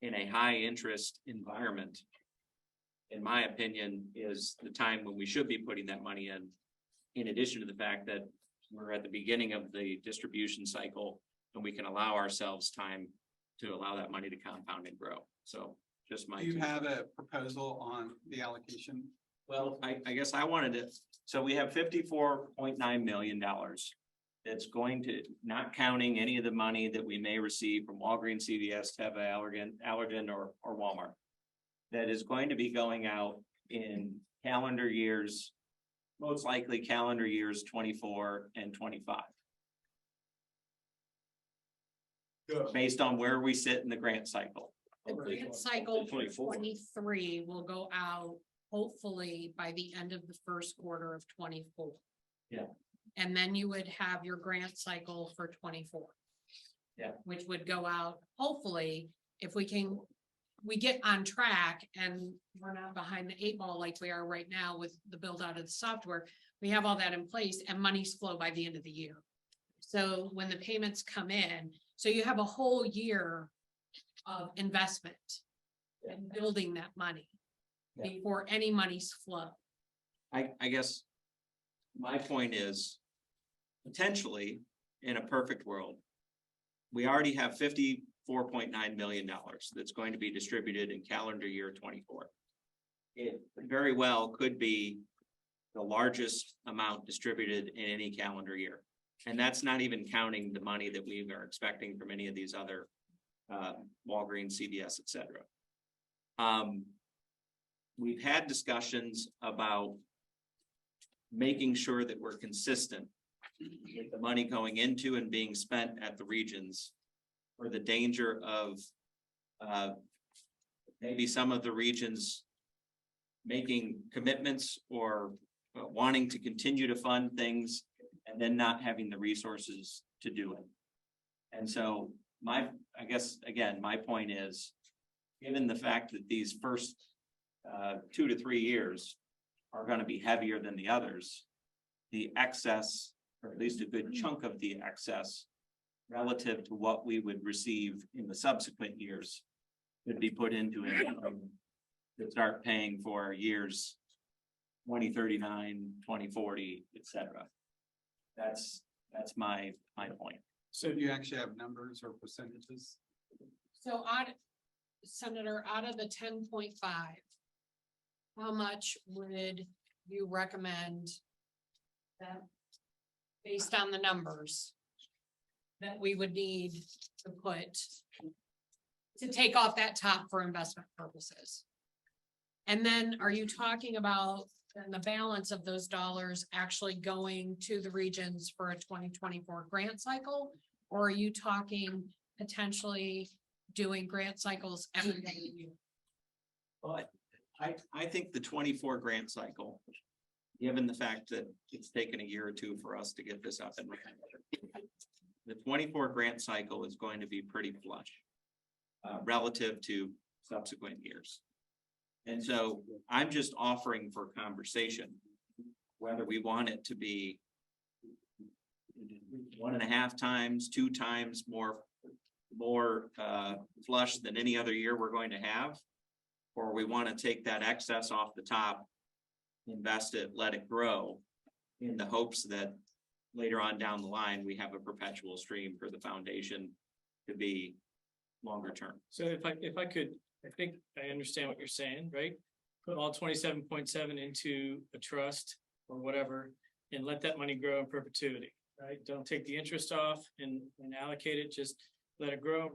in a high interest environment, in my opinion, is the time when we should be putting that money in addition to the fact that we're at the beginning of the distribution cycle and we can allow ourselves time to allow that money to compound and grow. So just my. Do you have a proposal on the allocation? Well, I guess I wanted to, so we have $54.9 million. That's going to, not counting any of the money that we may receive from Walgreens, CVS, Teva, Allergan, or Walmart. That is going to be going out in calendar years, most likely calendar years 24 and 25. Based on where we sit in the grant cycle. The grant cycle for 24. 23 will go out hopefully by the end of the first quarter of 24. Yeah. And then you would have your grant cycle for 24. Yeah. Which would go out, hopefully, if we get on track and we're not behind the 8 ball like we are right now with the build out of the software. We have all that in place and monies flow by the end of the year. So when the payments come in, so you have a whole year of investment and building that money before any monies flow. I guess my point is potentially in a perfect world, we already have $54.9 million that's going to be distributed in calendar year 24. It very well could be the largest amount distributed in any calendar year. And that's not even counting the money that we are expecting from any of these other Walgreens, CVS, et cetera. We've had discussions about making sure that we're consistent with the money going into and being spent at the regions, or the danger of maybe some of the regions making commitments or wanting to continue to fund things and then not having the resources to do it. And so I guess, again, my point is, given the fact that these first 2 to 3 years are going to be heavier than the others, the excess, or at least a good chunk of the excess relative to what we would receive in the subsequent years could be put into it to start paying for years 2039, 2040, et cetera. That's my point. So do you actually have numbers or percentages? So Senator, out of the 10.5, how much would you recommend that, based on the numbers, that we would need to put to take off that top for investment purposes? And then are you talking about the balance of those dollars actually going to the regions for a 2024 grant cycle? Or are you talking potentially doing grant cycles every year? Well, I think the 24 grant cycle, given the fact that it's taken a year or two for us to get this up and running, the 24 grant cycle is going to be pretty flush relative to subsequent years. And so I'm just offering for conversation whether we want it to be 1.5 times, 2 times more flush than any other year we're going to have, or we want to take that excess off the top, invest it, let it grow, in the hopes that later on down the line, we have a perpetual stream for the foundation to be longer term. So if I could, I think I understand what you're saying, right? Put all 27.7 into a trust or whatever and let that money grow in perpetuity, right? Don't take the interest off and allocate it, just let it grow,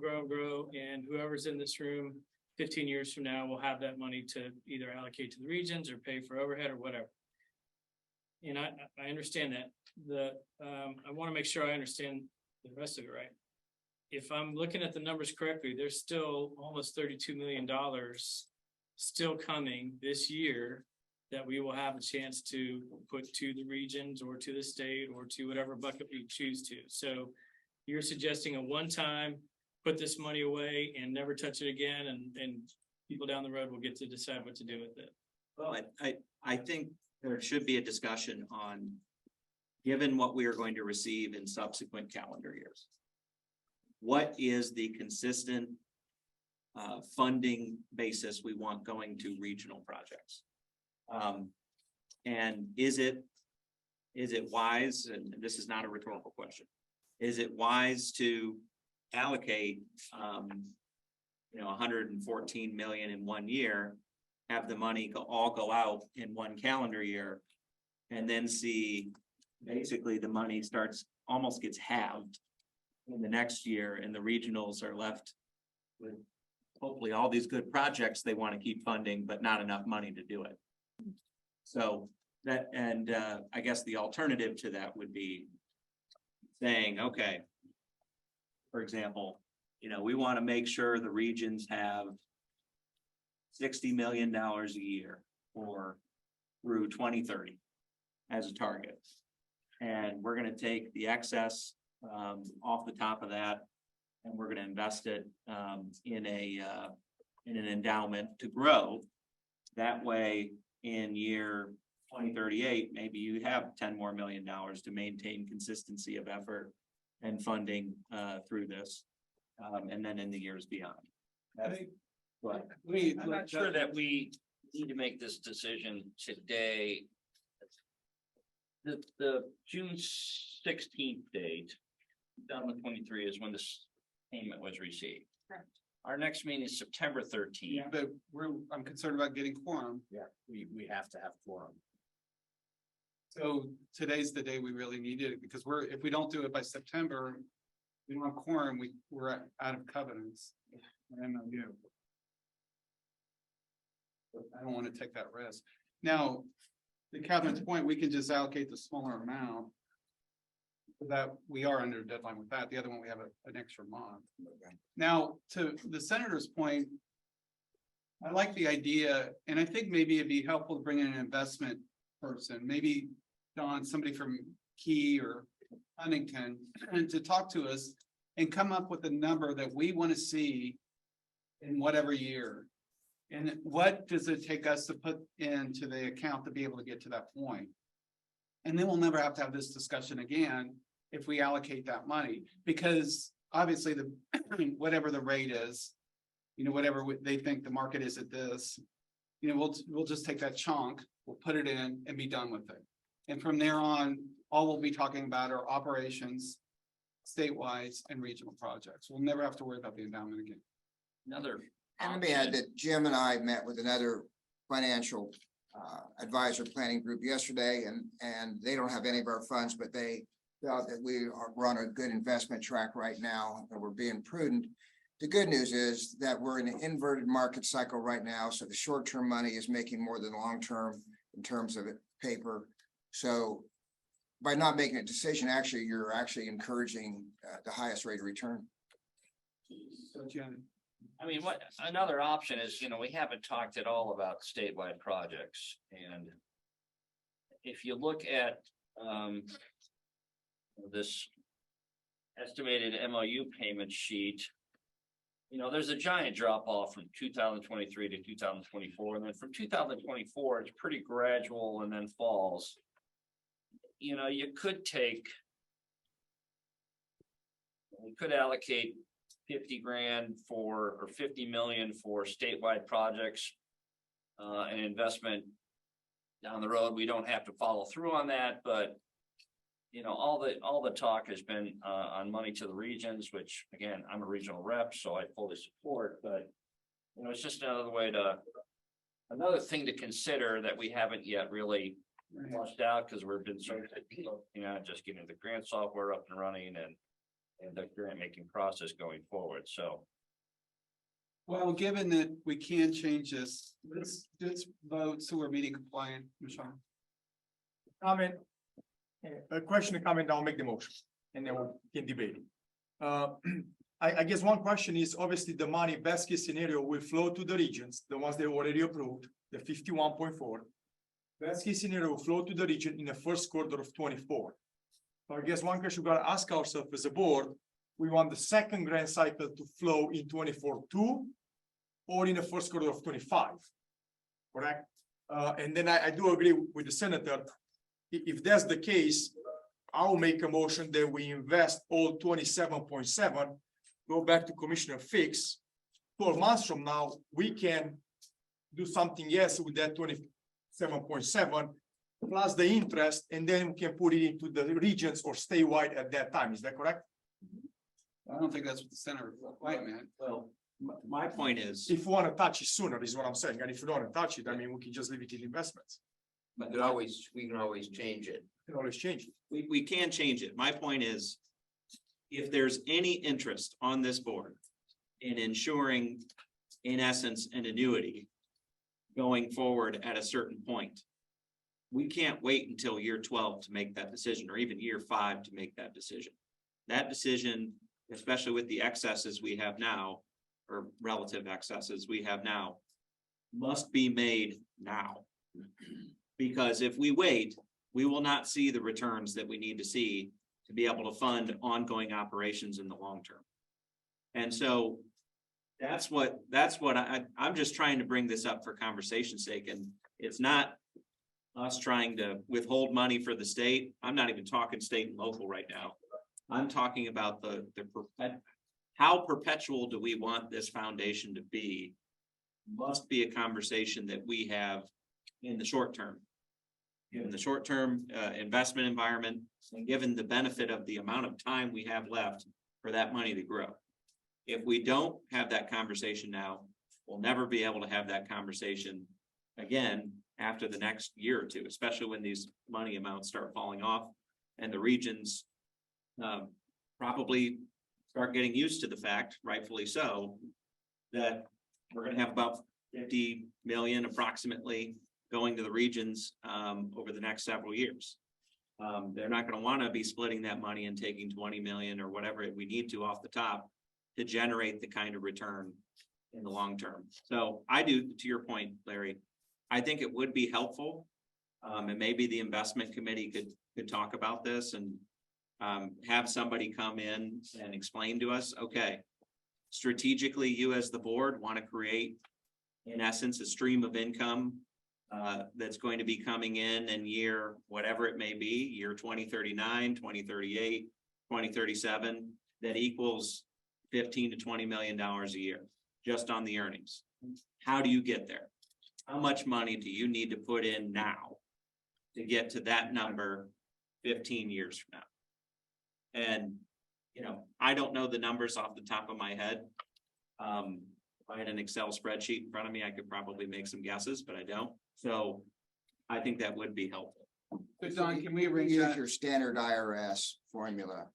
and whoever's in this room 15 years from now will have that money to either allocate to the regions or pay for overhead or whatever. And I understand that. I want to make sure I understand the rest of it right. If I'm looking at the numbers correctly, there's still almost $32 million still coming this year that we will have a chance to put to the regions or to the state or to whatever bucket we choose to. So you're suggesting a one-time, put this money away and never touch it again, and people down the road will get to decide what to do with it. Well, I think there should be a discussion on, given what we are going to receive in subsequent calendar years. What is the consistent funding basis we want going to regional projects? And is it wise, and this is not a rhetorical question, is it wise to allocate, 114 million in 1 year, have the money all go out in 1 calendar year, and then see basically the money almost gets halved in the next year, and the regionals are left with hopefully all these good projects they want to keep funding, but not enough money to do it. So that, and I guess the alternative to that would be saying, okay, for example, we want to make sure the regions have $60 million a year or through 2030 as a target. And we're going to take the excess off the top of that, and we're going to invest it in an endowment to grow. That way, in year 2038, maybe you have $10 more million to maintain consistency of effort and funding through this, and then in the years beyond. But I'm not sure that we need to make this decision today. The June 16th date, 2023 is when this payment was received. Correct. Our next meeting is September 13th. But I'm concerned about getting quorum. Yeah, we have to have quorum. So today's the day we really need it, because if we don't do it by September, we don't have quorum, we're out of covenants. MOU. I don't want to take that risk. Now, to Catherine's point, we can just allocate the smaller amount. That we are under a deadline with that. The other one, we have an extra month. Now, to the senator's point, I like the idea, and I think maybe it'd be helpful to bring in an investment person, maybe Don, somebody from Key or Huntington, and to talk to us and come up with a number that we want to see in whatever year. And what does it take us to put into the account to be able to get to that point? And then we'll never have to have this discussion again if we allocate that money, because obviously whatever the rate is, whatever they think the market is at this, we'll just take that chunk, we'll put it in and be done with it. And from there on, all we'll be talking about are operations, statewide and regional projects. We'll never have to worry about the endowment again. Another. And let me add that Jim and I met with another financial advisor planning group yesterday, and they don't have any of our funds, but they felt that we're on a good investment track right now, and we're being prudent. The good news is that we're in an inverted market cycle right now, so the short-term money is making more than long-term in terms of paper. So by not making a decision, you're actually encouraging the highest rate of return. So, Jen, I mean, another option is, we haven't talked at all about statewide projects, and if you look at this estimated MOU payment sheet, there's a giant drop off from 2023 to 2024, and then from 2024, it's pretty gradual and then falls. You could allocate 50 grand or 50 million for statewide projects, an investment down the road. We don't have to follow through on that, but all the talk has been on money to the regions, which again, I'm a regional rep, so I fully support, but it's just another thing to consider that we haven't yet really flushed out, because we've been sort of, just getting the grant software up and running and the grant making process going forward. So, well, given that we can change this, let's vote so we're meeting compliant, Michelle. Comment, a question, a comment, I'll make the motion and then we can debate it. I guess one question is, obviously the money, best case scenario, will flow to the regions, the ones they already approved, the 51.4. best case scenario will flow to the region in the first quarter of 24. So I guess one question we gotta ask ourselves as a board, we want the second grant cycle to flow in 24 too, or in the first quarter of 25. Correct? And then I do agree with the senator. If that's the case, I'll make a motion that we invest all 27.7, go back to Commissioner Fix. 12 months from now, we can do something else with that 27.7 plus the interest, and then we can put it into the regions or statewide at that time. Is that correct? I don't think that's what the center quite meant. Well, my point is, If we want to touch it sooner, is what I'm saying. And if you don't want to touch it, I mean, we can just leave it in investments. We can always change it. We can always change it. we can change it. My point is, if there's any interest on this board in ensuring, in essence, an annuity going forward at a certain point, we can't wait until year 12 to make that decision, or even year 5 to make that decision. That decision, especially with the excesses we have now, or relative excesses we have now, must be made now. Because if we wait, we will not see the returns that we need to see to be able to fund ongoing operations in the long term. And so that's what I'm just trying to bring this up for conversation's sake, and it's not us trying to withhold money for the state. I'm not even talking state and local right now. I'm talking about how perpetual do we want this foundation to be? Must be a conversation that we have in the short term. In the short term investment environment, and given the benefit of the amount of time we have left for that money to grow. If we don't have that conversation now, we'll never be able to have that conversation again after the next year or two, especially when these money amounts start falling off and the regions probably start getting used to the fact, rightfully so, that we're going to have about 50 million approximately going to the regions over the next several years. They're not going to want to be splitting that money and taking 20 million or whatever we need to off the top to generate the kind of return in the long term. So I do, to your point, Larry, I think it would be helpful. And maybe the investment committee could talk about this and have somebody come in and explain to us, okay, strategically, you as the board want to create, in essence, a stream of income that's going to be coming in year, whatever it may be, year 2039, 2038, 2037, that equals $15 to $20 million a year, just on the earnings. How do you get there? How much money do you need to put in now to get to that number 15 years from now? And, you know, I don't know the numbers off the top of my head. If I had an Excel spreadsheet in front of me, I could probably make some guesses, but I don't. So I think that would be helpful. So Don, can we ring Use that? your standard IRS formula,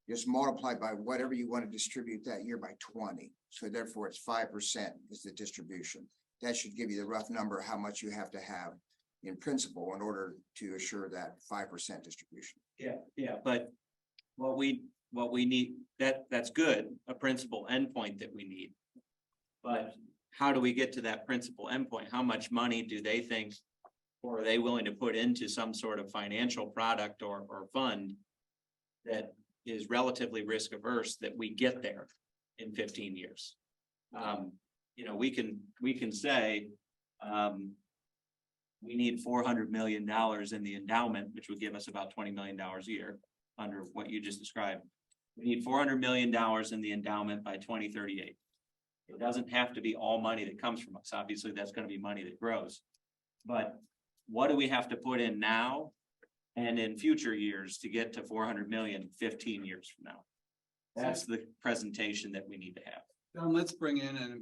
just multiply by whatever you want to distribute that year by 20. So therefore it's 5% is the distribution. That should give you the rough number of how much you have to have in principle in order to assure that 5% distribution. Yeah, but what we need, that's good, a principal endpoint that we need. But how do we get to that principal endpoint? How much money do they think, or are they willing to put into some sort of financial product or fund that is relatively risk averse that we get there in 15 years? You know, we can say, we need $400 million in the endowment, which would give us about $20 million a year under what you just described. We need $400 million in the endowment by 2038. It doesn't have to be all money that comes from us. Obviously, that's going to be money that grows. But what do we have to put in now and in future years to get to 400 million 15 years from now? That's the presentation that we need to have. Don, let's bring in an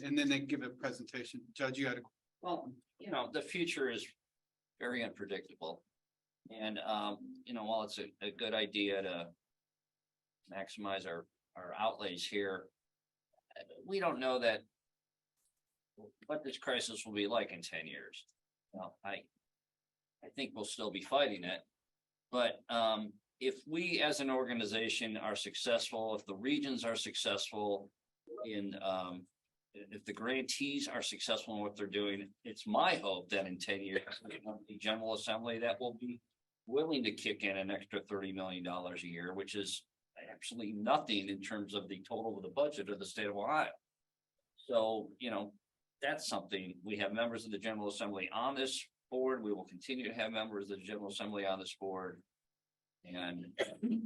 and then they give a presentation. Judge, you had a. Well, you know, the future is very unpredictable. And, you know, while it's a good idea to maximize our outlays here, we don't know that what this crisis will be like in 10 years. Well, I think we'll still be fighting it. But if we as an organization are successful, if the regions are successful in if the grantees are successful in what they're doing, it's my hope that in 10 years, we have the General Assembly that will be willing to kick in an extra $30 million a year, which is absolutely nothing in terms of the total of the budget of the state of Ohio. So, that's something. We have members of the General Assembly on this board. We will continue to have members of the General Assembly on this board. And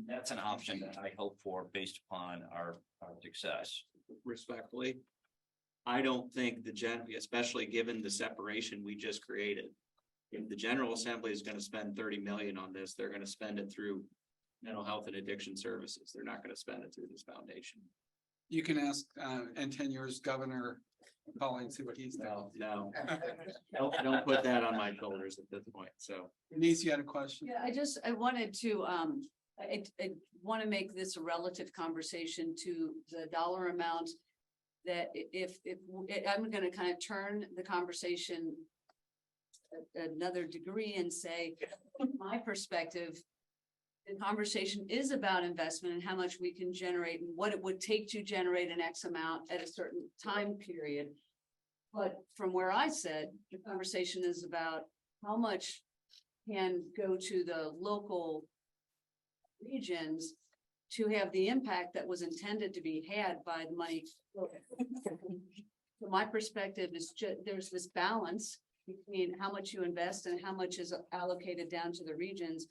that's an option that I hope for based upon our success. Respectfully, I don't think especially given the separation we just created. If the General Assembly is gonna spend 30 million on this, they're gonna spend it through mental health and addiction services. They're not gonna spend it through this foundation. You can ask, in 10 years, Governor Pauling, see what he's done. No, don't put that on my shoulders at this point, so. Denise, you had a question? Yeah, I wanted to, I want to make this a relative conversation to the dollar amount. That if I'm gonna kind of turn the conversation another degree and say, from my perspective, the conversation is about investment and how much we can generate and what it would take to generate an X amount at a certain time period. But from where I said, the conversation is about how much can go to the local regions to have the impact that was intended to be had by the money. From my perspective, there's this balance between how much you invest and how much is allocated down to the regions.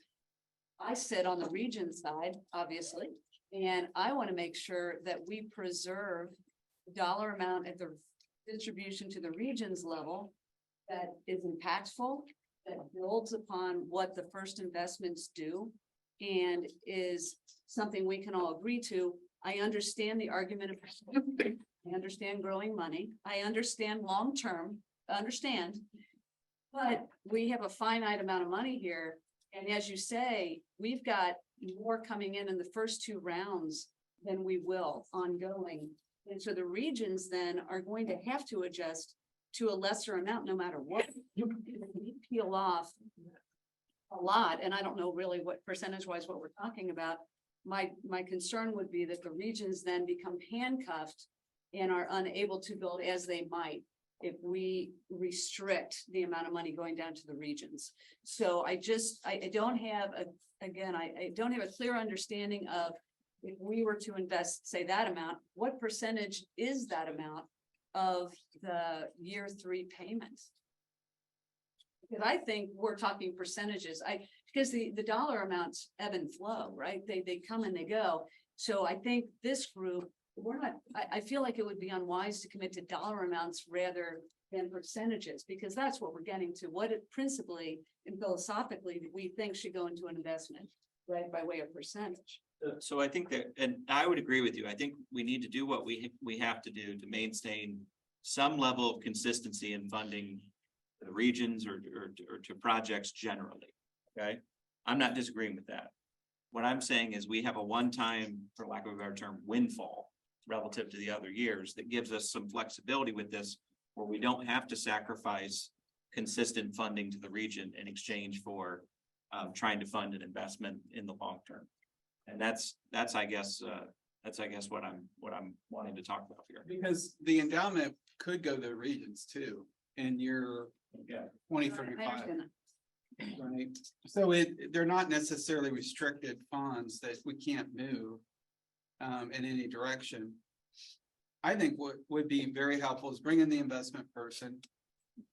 I sit on the region side, obviously, and I want to make sure that we preserve the dollar amount at the distribution to the regions level that is impactful, that builds upon what the first investments do, and is something we can all agree to. I understand the argument of, I understand growing money, I understand long-term, but we have a finite amount of money here. And as you say, we've got more coming in the first two rounds than we will ongoing. And so the regions then are going to have to adjust to a lesser amount, no matter what. We peel off a lot, and I don't know really what percentage-wise what we're talking about. My concern would be that the regions then become handcuffed and are unable to build as they might if we restrict the amount of money going down to the regions. So I don't have I don't have a clear understanding of, if we were to invest, say, that amount, what percentage is that amount of the year 3 payments? Because I think we're talking percentages. Because the dollar amounts ebb and flow, right? They come and they go. So I think this group, I feel like it would be unwise to commit to dollar amounts rather than percentages, because that's what we're getting to. What it principally and philosophically we think should go into an investment, right, by way of percentage. So I think that, and I would agree with you. I think we need to do what we have to do to maintain some level of consistency in funding the regions or to projects generally. Okay, I'm not disagreeing with that. What I'm saying is we have a one-time, for lack of a better term, windfall relative to the other years that gives us some flexibility with this, where we don't have to sacrifice consistent funding to the region in exchange for trying to fund an investment in the long term. And that's I guess what I'm wanting to talk about here. Because the endowment could go to the regions too in year 2035. Right, so they're not necessarily restricted funds that we can't move in any direction. I think what would be very helpful is bring in the investment person.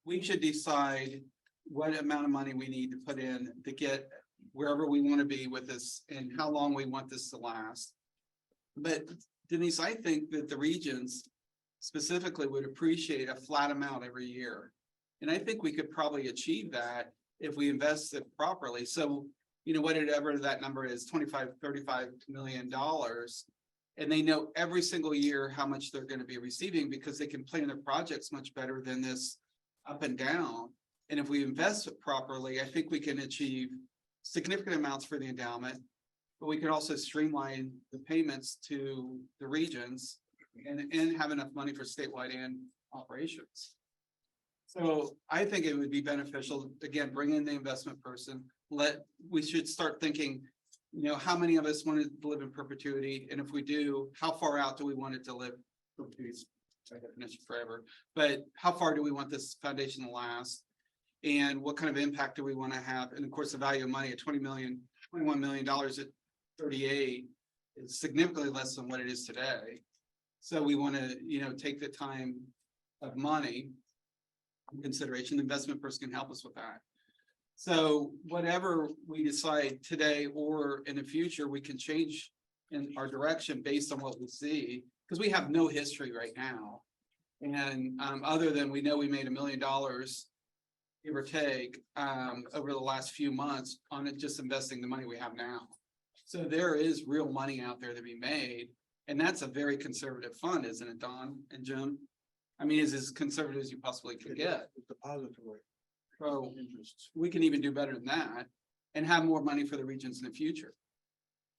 We should decide what amount of money we need to put in to get wherever we want to be with this and how long we want this to last. But Denise, I think that the regions specifically would appreciate a flat amount every year. And I think we could probably achieve that if we invest it properly. So, whatever that number is, $35 million. And they know every single year how much they're going to be receiving, because they can plan their projects much better than this up and down. And if we invest it properly, I think we can achieve significant amounts for the endowment, but we can also streamline the payments to the regions and have enough money for statewide and operations. So I think it would be beneficial, again, bring in the investment person. We should start thinking, how many of us want to live in perpetuity? And if we do, how far out do we want it to live? by definition forever, but how far do we want this foundation to last? And what kind of impact do we want to have? And of course, the value of money at $21 million at 38 is significantly less than what it is today. So we want to, take the time of money in consideration. The investment person can help us with that. So whatever we decide today or in the future, we can change in our direction based on what we see, because we have no history right now. And other than we know we made $1 million, give or take, over the last few months on it, just investing the money we have now. So there is real money out there to be made. And that's a very conservative fund, isn't it, Don and Jim? I mean, it's as conservative as you possibly could get. Depository. So Interests. we can even do better than that and have more money for the regions in the future.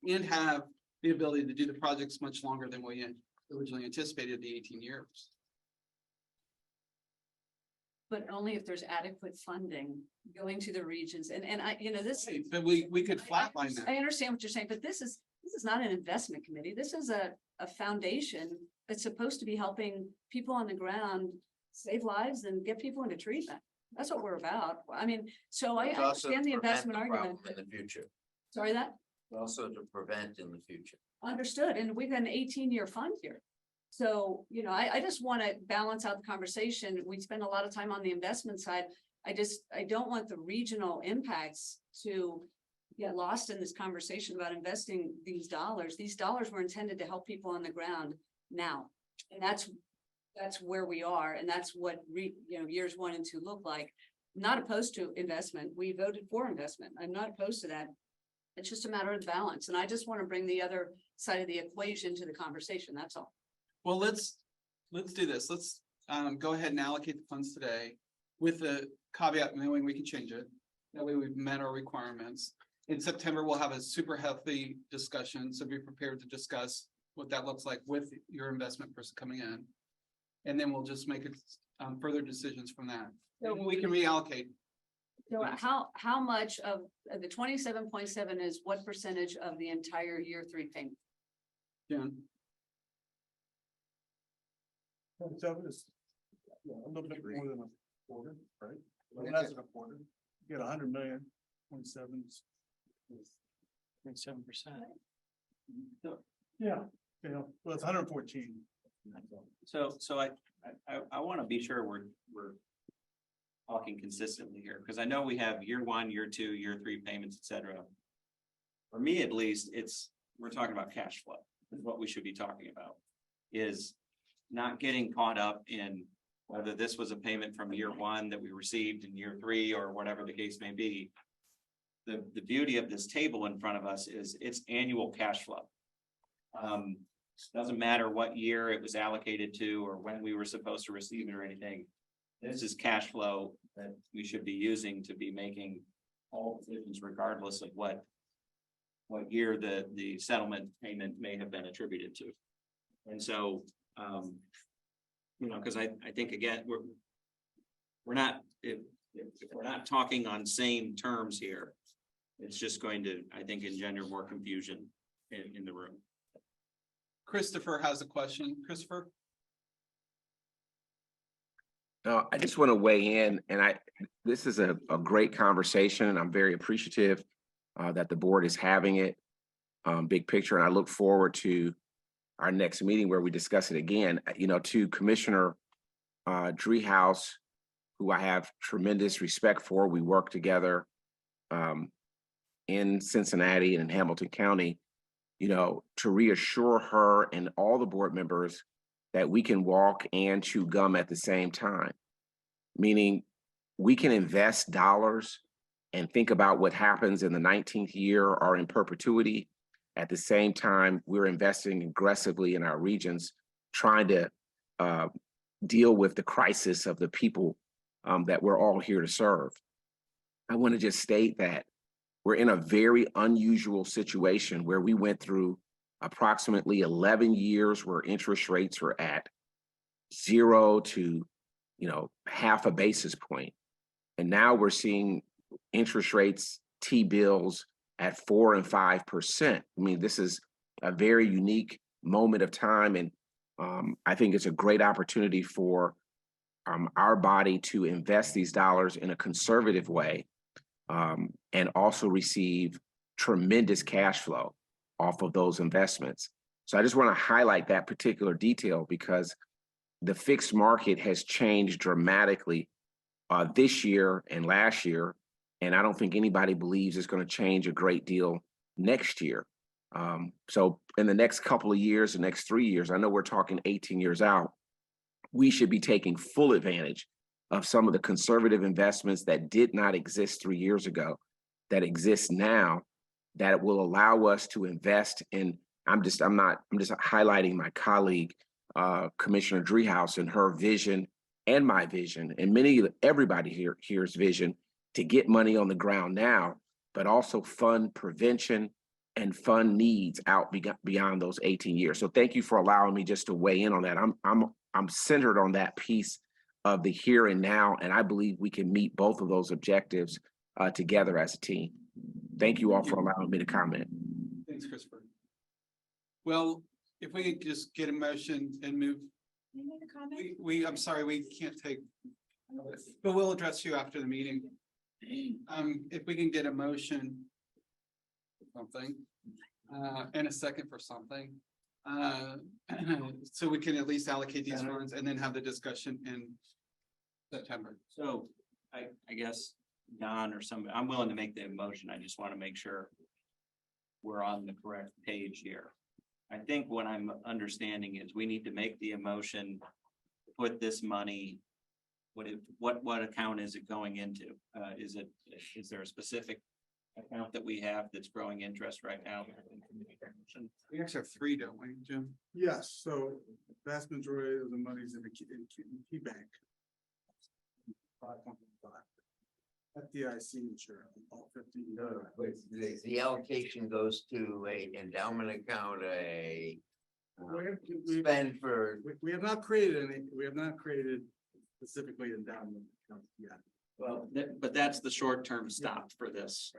And have the ability to do the projects much longer than we originally anticipated, the 18 years. But only if there's adequate funding going to the regions. And I, this. But we could flatline that. I understand what you're saying, but this is not an investment committee. This is a foundation that's supposed to be helping people on the ground save lives and get people into treatment. That's what we're about. I mean, so I It's also understand the to prevent investment the argument. problem in the future, Sorry, that? also to prevent in the future. Understood. And we've got an 18-year fund here. So, I just want to balance out the conversation. We spend a lot of time on the investment side. I don't want the regional impacts to get lost in this conversation about investing these dollars. These dollars were intended to help people on the ground now. And that's where we are. And that's what years 1 and 2 look like. I'm not opposed to investment. We voted for investment. I'm not opposed to that. It's just a matter of balance. And I just want to bring the other side of the equation to the conversation. That's all. Well, let's do this. Let's go ahead and allocate the funds today with the caveat knowing we can change it. That way we've met our requirements. In September, we'll have a super healthy discussion. So be prepared to discuss what that looks like with your investment person coming in. And then we'll just make it further decisions from that. So we can reallocate. So how much of the 27.7 is what percentage of the entire year 3 payment? June. So it's a little bit more than a quarter, right? Well, Less than a quarter. You get 100 million, 27. 7%. Yeah, well, it's 114. So I want to be sure we're talking consistently here, because I know we have year 1, year 2, year 3 payments, et cetera. For me, at least, we're talking about cash flow, is what we should be talking about, is not getting caught up in whether this was a payment from year 1 that we received in year 3 or whatever the case may be. The beauty of this table in front of us is it's annual cash flow. Doesn't matter what year it was allocated to or when we were supposed to receive it or anything. This is cash flow that we should be using to be making all decisions regardless of what year the settlement payment may have been attributed to. And so, because I think again, we're not, if we're not talking on same terms here, it's just going to, I think, engender more confusion in the room. Christopher has a question. Christopher? No, I just want to weigh in, and this is a great conversation, and I'm very appreciative that the board is having it, big picture, and I look forward to our next meeting where we discuss it again. To Commissioner Driehaus, who I have tremendous respect for, we work together in Cincinnati and in Hamilton County, to reassure her and all the board members that we can walk and chew gum at the same time. Meaning we can invest dollars and think about what happens in the 19th year or in perpetuity. At the same time, we're investing aggressively in our regions, trying to deal with the crisis of the people that we're all here to serve. I want to just state that we're in a very unusual situation where we went through approximately 11 years where interest rates were at 0 to, half a basis point. And now we're seeing interest rates, T-bills at 4% and 5%. I mean, this is a very unique moment of time. And I think it's a great opportunity for our body to invest these dollars in a conservative way and also receive tremendous cash flow off of those investments. So I just want to highlight that particular detail because the fixed market has changed dramatically this year and last year, and I don't think anybody believes it's going to change a great deal next year. So in the next couple of years, the next 3 years, I know we're talking 18 years out, we should be taking full advantage of some of the conservative investments that did not exist 3 years ago, that exist now, that will allow us to invest in. I'm just highlighting my colleague, Commissioner Driehaus, and her vision and my vision, and everybody here's vision to get money on the ground now, but also fund prevention and fund needs out beyond those 18 years. So thank you for allowing me just to weigh in on that. I'm centered on that piece of the here and now, and I believe we can meet both of those objectives together as a team. Thank you all for allowing me to comment. Thanks, Christopher. Well, if we could just get a motion and move. I'm sorry, we can't take, but we'll address you after the meeting. If we can get a motion. Something, and a second for something. So we can at least allocate these funds and then have the discussion in September. So I guess Don or somebody, I'm willing to make the motion. I just want to make sure we're on the correct page here. I think what I'm understanding is we need to make the motion, put this money, what account is it going into? Is there a specific account that we have that's growing interest right now? We actually have 3, don't we, Jim? Yes, so vast majority of the money's in the key bank. 5.5. FDIC insurance, all 50. The allocation goes to a endowment account, spend for. We have not created specifically endowment accounts yet. Well, but that's the short-term stop for this.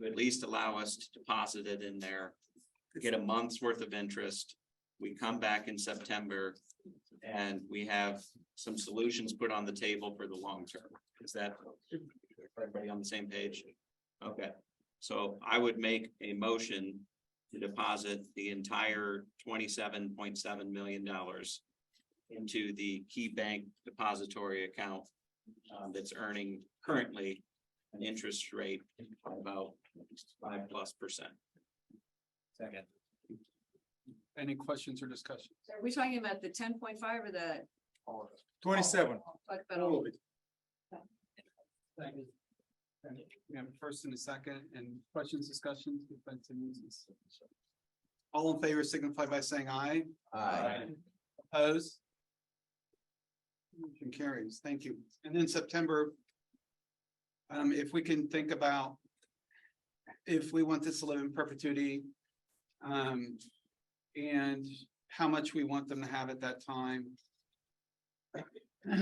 To at least allow us to deposit it in there, get a month's worth of interest. We come back in September and we have some solutions put on the table for the long term. Is that everybody on the same page? Okay, so I would make a motion to deposit the entire $27.7 million into the Key Bank depository account that's earning currently an interest rate of about 5+%. Second. Any questions or discussion? So are we talking about the 10.5 or the? 27. Talk about all of it. We have a first and a second, and questions, discussions, defense and uses. All in favor signify by saying aye. Aye. Opposed? Motion carries. Thank you. And then September, if we can think about if we want this to live in perpetuity, and how much we want them to have at that time.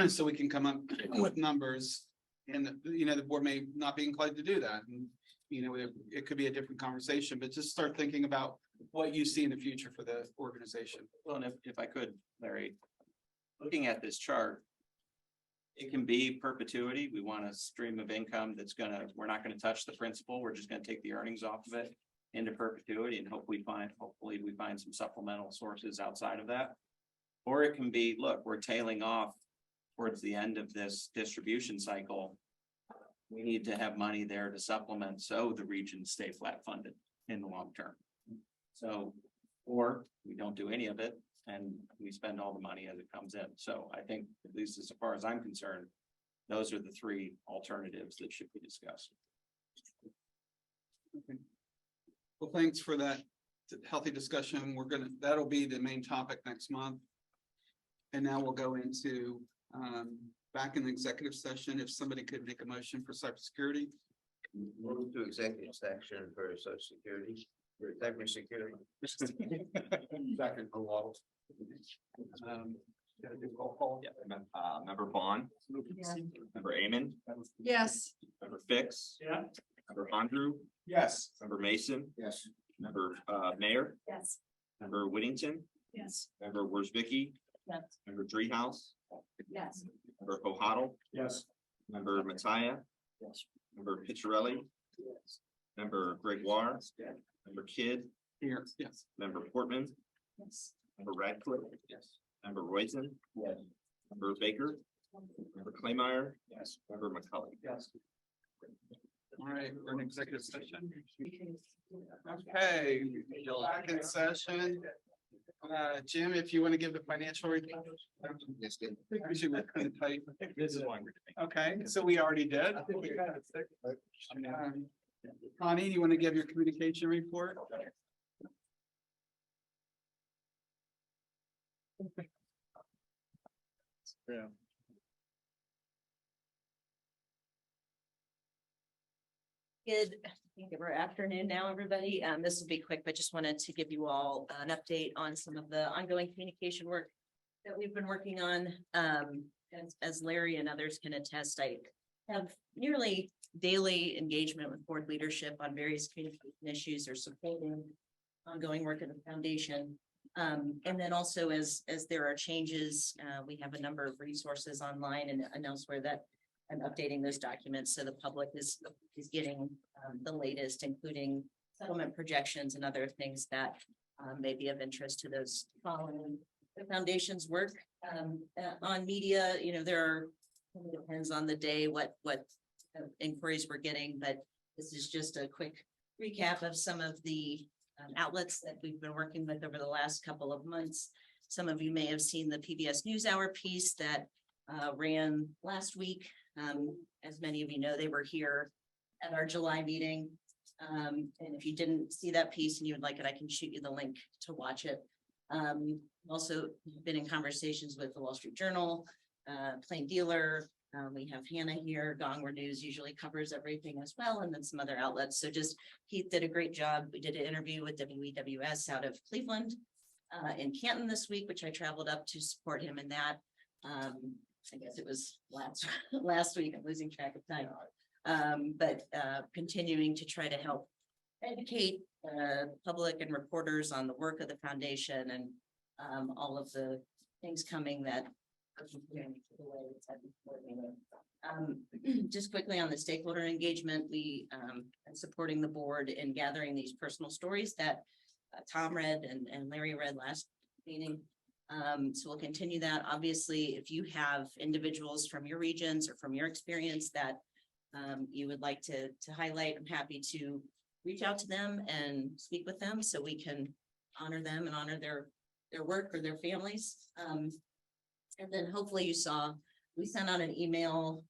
So we can come up with numbers, and the board may not be inclined to do that. And it could be a different conversation, but just start thinking about what you see in the future for the organization. Well, and if I could, Larry, looking at this chart, it can be perpetuity. We want a stream of income we're not gonna touch the principal. We're just gonna take the earnings off of it into perpetuity and hopefully we find some supplemental sources outside of that. Or it can be, look, we're tailing off towards the end of this distribution cycle. We need to have money there to supplement so the regions stay flat funded in the long term. So, or we don't do any of it and we spend all the money as it comes in. So I think, at least as far as I'm concerned, those are the 3 alternatives that should be discussed. Okay. Well, thanks for that healthy discussion. That'll be the main topic next month. And now we'll go into back in the executive session. If somebody could make a motion for cybersecurity. Move to executive section for social security, for cybersecurity. Second. Member Vaughn. Yeah. Member Amen. Yes. Member Fix. Yeah. Member Andrew. Yes. Member Mason. Yes. Member Mayor. Yes. Member Whittington. Yes. Member Worsbicky, Yes. member Dreehouse, Yes. member Kohattal, Yes. member Mattia. Yes. Member Picciarelli. Member Gregoire, member Kidd, Here, yes. member Portman, Yes. member Radcliffe. Yes. Member Royson. Yes. Member Baker, member Claymire. Yes. Member McCullough. Yes. All right, we're in executive session. Okay, back in session. Jim, if you want to give the financial report. Yes, good. I think we should be kind of tight. This is one. Okay, so we already did. Connie, you want to give your communication report? Yeah. Good afternoon now, everybody. This will be quick, but just wanted to give you all an update on some of the ongoing communication work that we've been working on. As Larry and others can attest, I have nearly daily engagement with board leadership on various communication issues or supporting ongoing work at the foundation. And then also as there are changes, we have a number of resources online and elsewhere that I'm updating those documents so the public is getting the latest, including settlement projections and other things that may be of interest to those following the foundation's work. On media, you know, it depends on the day what inquiries we're getting, but this is just a quick recap of some of the outlets that we've been working with over the last couple of months. Some of you may have seen the PBS NewsHour piece that ran last week. As many of you know, they were here at our July meeting. And if you didn't see that piece and you would like it, I can shoot you the link to watch it. Also been in conversations with the Wall Street Journal, Plain Dealer. We have Hannah here. Gongwer News usually covers everything as well, and then some other outlets. So just Heath did a great job. We did an interview with WEWS out of Cleveland in Canton this week, which I traveled up to support him in that. I guess it was last week. I'm losing track of time. But continuing to try to help educate public and reporters on the work of the foundation and all of the things coming that just quickly on the stakeholder engagement, we are supporting the board in gathering these personal stories that Tom read and Larry read last meeting. So we'll continue that. Obviously, if you have individuals from your regions or from your experience that you would like to highlight, I'm happy to reach out to them and speak with them so we can honor them and honor their work or their families. And then hopefully you saw, we sent out an email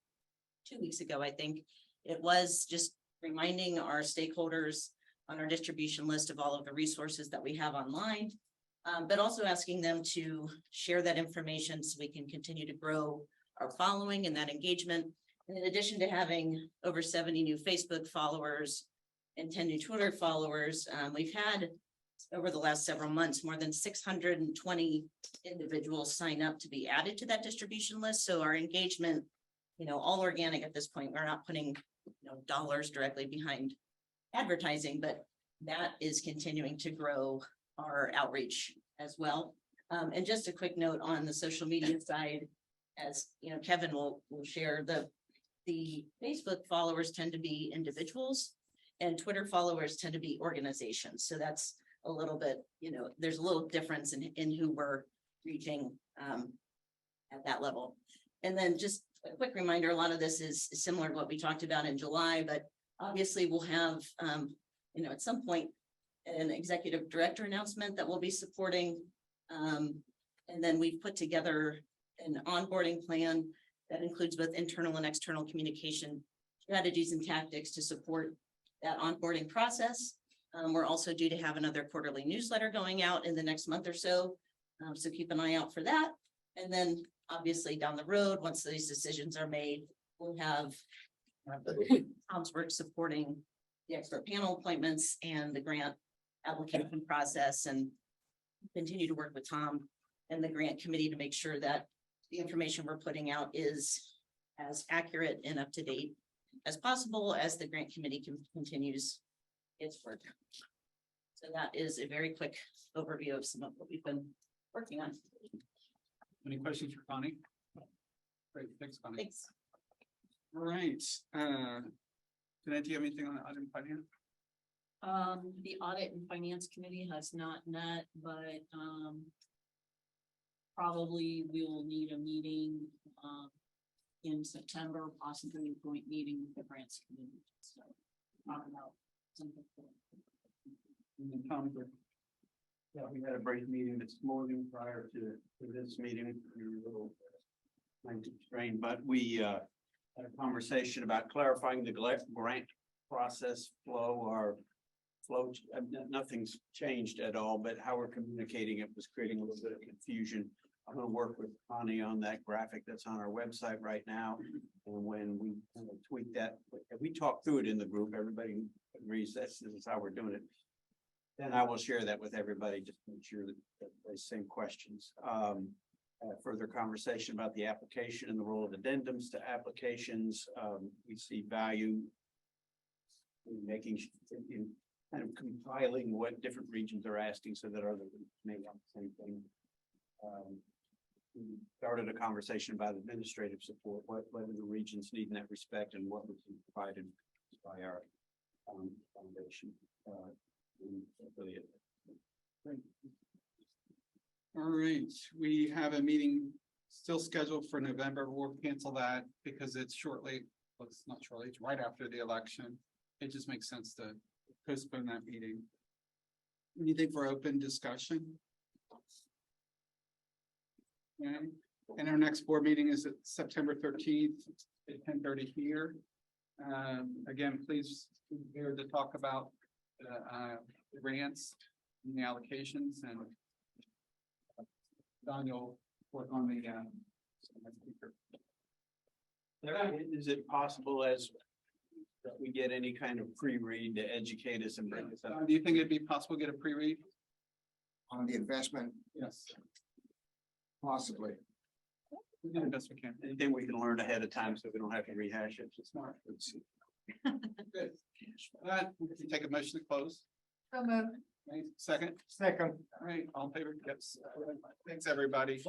2 weeks ago, I think. It was just reminding our stakeholders on our distribution list of all of the resources that we have online, but also asking them to share that information so we can continue to grow our following and that engagement. And in addition to having over 70 new Facebook followers and 10 new Twitter followers, we've had over the last several months, more than 620 individuals sign up to be added to that distribution list. So our engagement, you know, all organic at this point. We're not putting, you know, dollars directly behind advertising, but that is continuing to grow our outreach as well. And just a quick note on the social media side, as you know, Kevin will share the Facebook followers tend to be individuals and Twitter followers tend to be organizations. So that's a little bit, you know, there's a little difference in who we're reaching at that level. And then just a quick reminder, a lot of this is similar to what we talked about in July, but obviously we'll have, you know, at some point an executive director announcement that we'll be supporting. And then we've put together an onboarding plan that includes both internal and external communication strategies and tactics to support that onboarding process. We're also due to have another quarterly newsletter going out in the next month or so. So keep an eye out for that. And then obviously down the road, once these decisions are made, we'll have Tom's work supporting the expert panel appointments and the grant application process, and continue to work with Tom and the grant committee to make sure that the information we're putting out is as accurate and up to date as possible as the grant committee continues its work. So that is a very quick overview of some of what we've been working on. Any questions for Connie? Great, thanks, Connie. Thanks. All right, Jeanette, do you have anything on item finance? The audit and finance committee has not met, but, probably we will need a meeting, in September, possibly a joint meeting with the grants committee, so. Talk about something. And then Tom, good. Yeah, we had a brief meeting this morning prior to this meeting. We were a little time constrained, but we had a conversation about clarifying the grant process flow or flow. Nothing's changed at all, but how we're communicating it was creating a little bit of confusion. I'm gonna work with Connie on that graphic that's on our website right now. And when we kind of tweak that, we talked through it in the group, everybody agrees this is how we're doing it. Then I will share that with everybody, just to make sure that the same questions. Further conversation about the application and the role of addendums to applications. We see value in making, in kind of compiling what different regions are asking so that other regions may want the same thing. We started a conversation about administrative support, what do the regions need in that respect, and what was provided by our foundation. Really it. All right, we have a meeting still scheduled for November. We'll cancel that because it's shortly, well, it's not shortly, it's right after the election. It just makes sense to postpone that meeting. Anything for open discussion? Okay, and our next board meeting is at September 13th at 10:30 here. Again, please be here to talk about the grants and the allocations, and Daniel work on the speaker. Is it possible as that we get any kind of pre-read to educate us and bring us up? Do you think it'd be possible to get a pre-read? On the investment, Yes. possibly. We do the best we can. Anything we can learn ahead of time so we don't have to rehash it. It's smart. Good. We can take a motion to close. So moved. Right, second, Second. all right, all in favor? Yes. Thanks, everybody.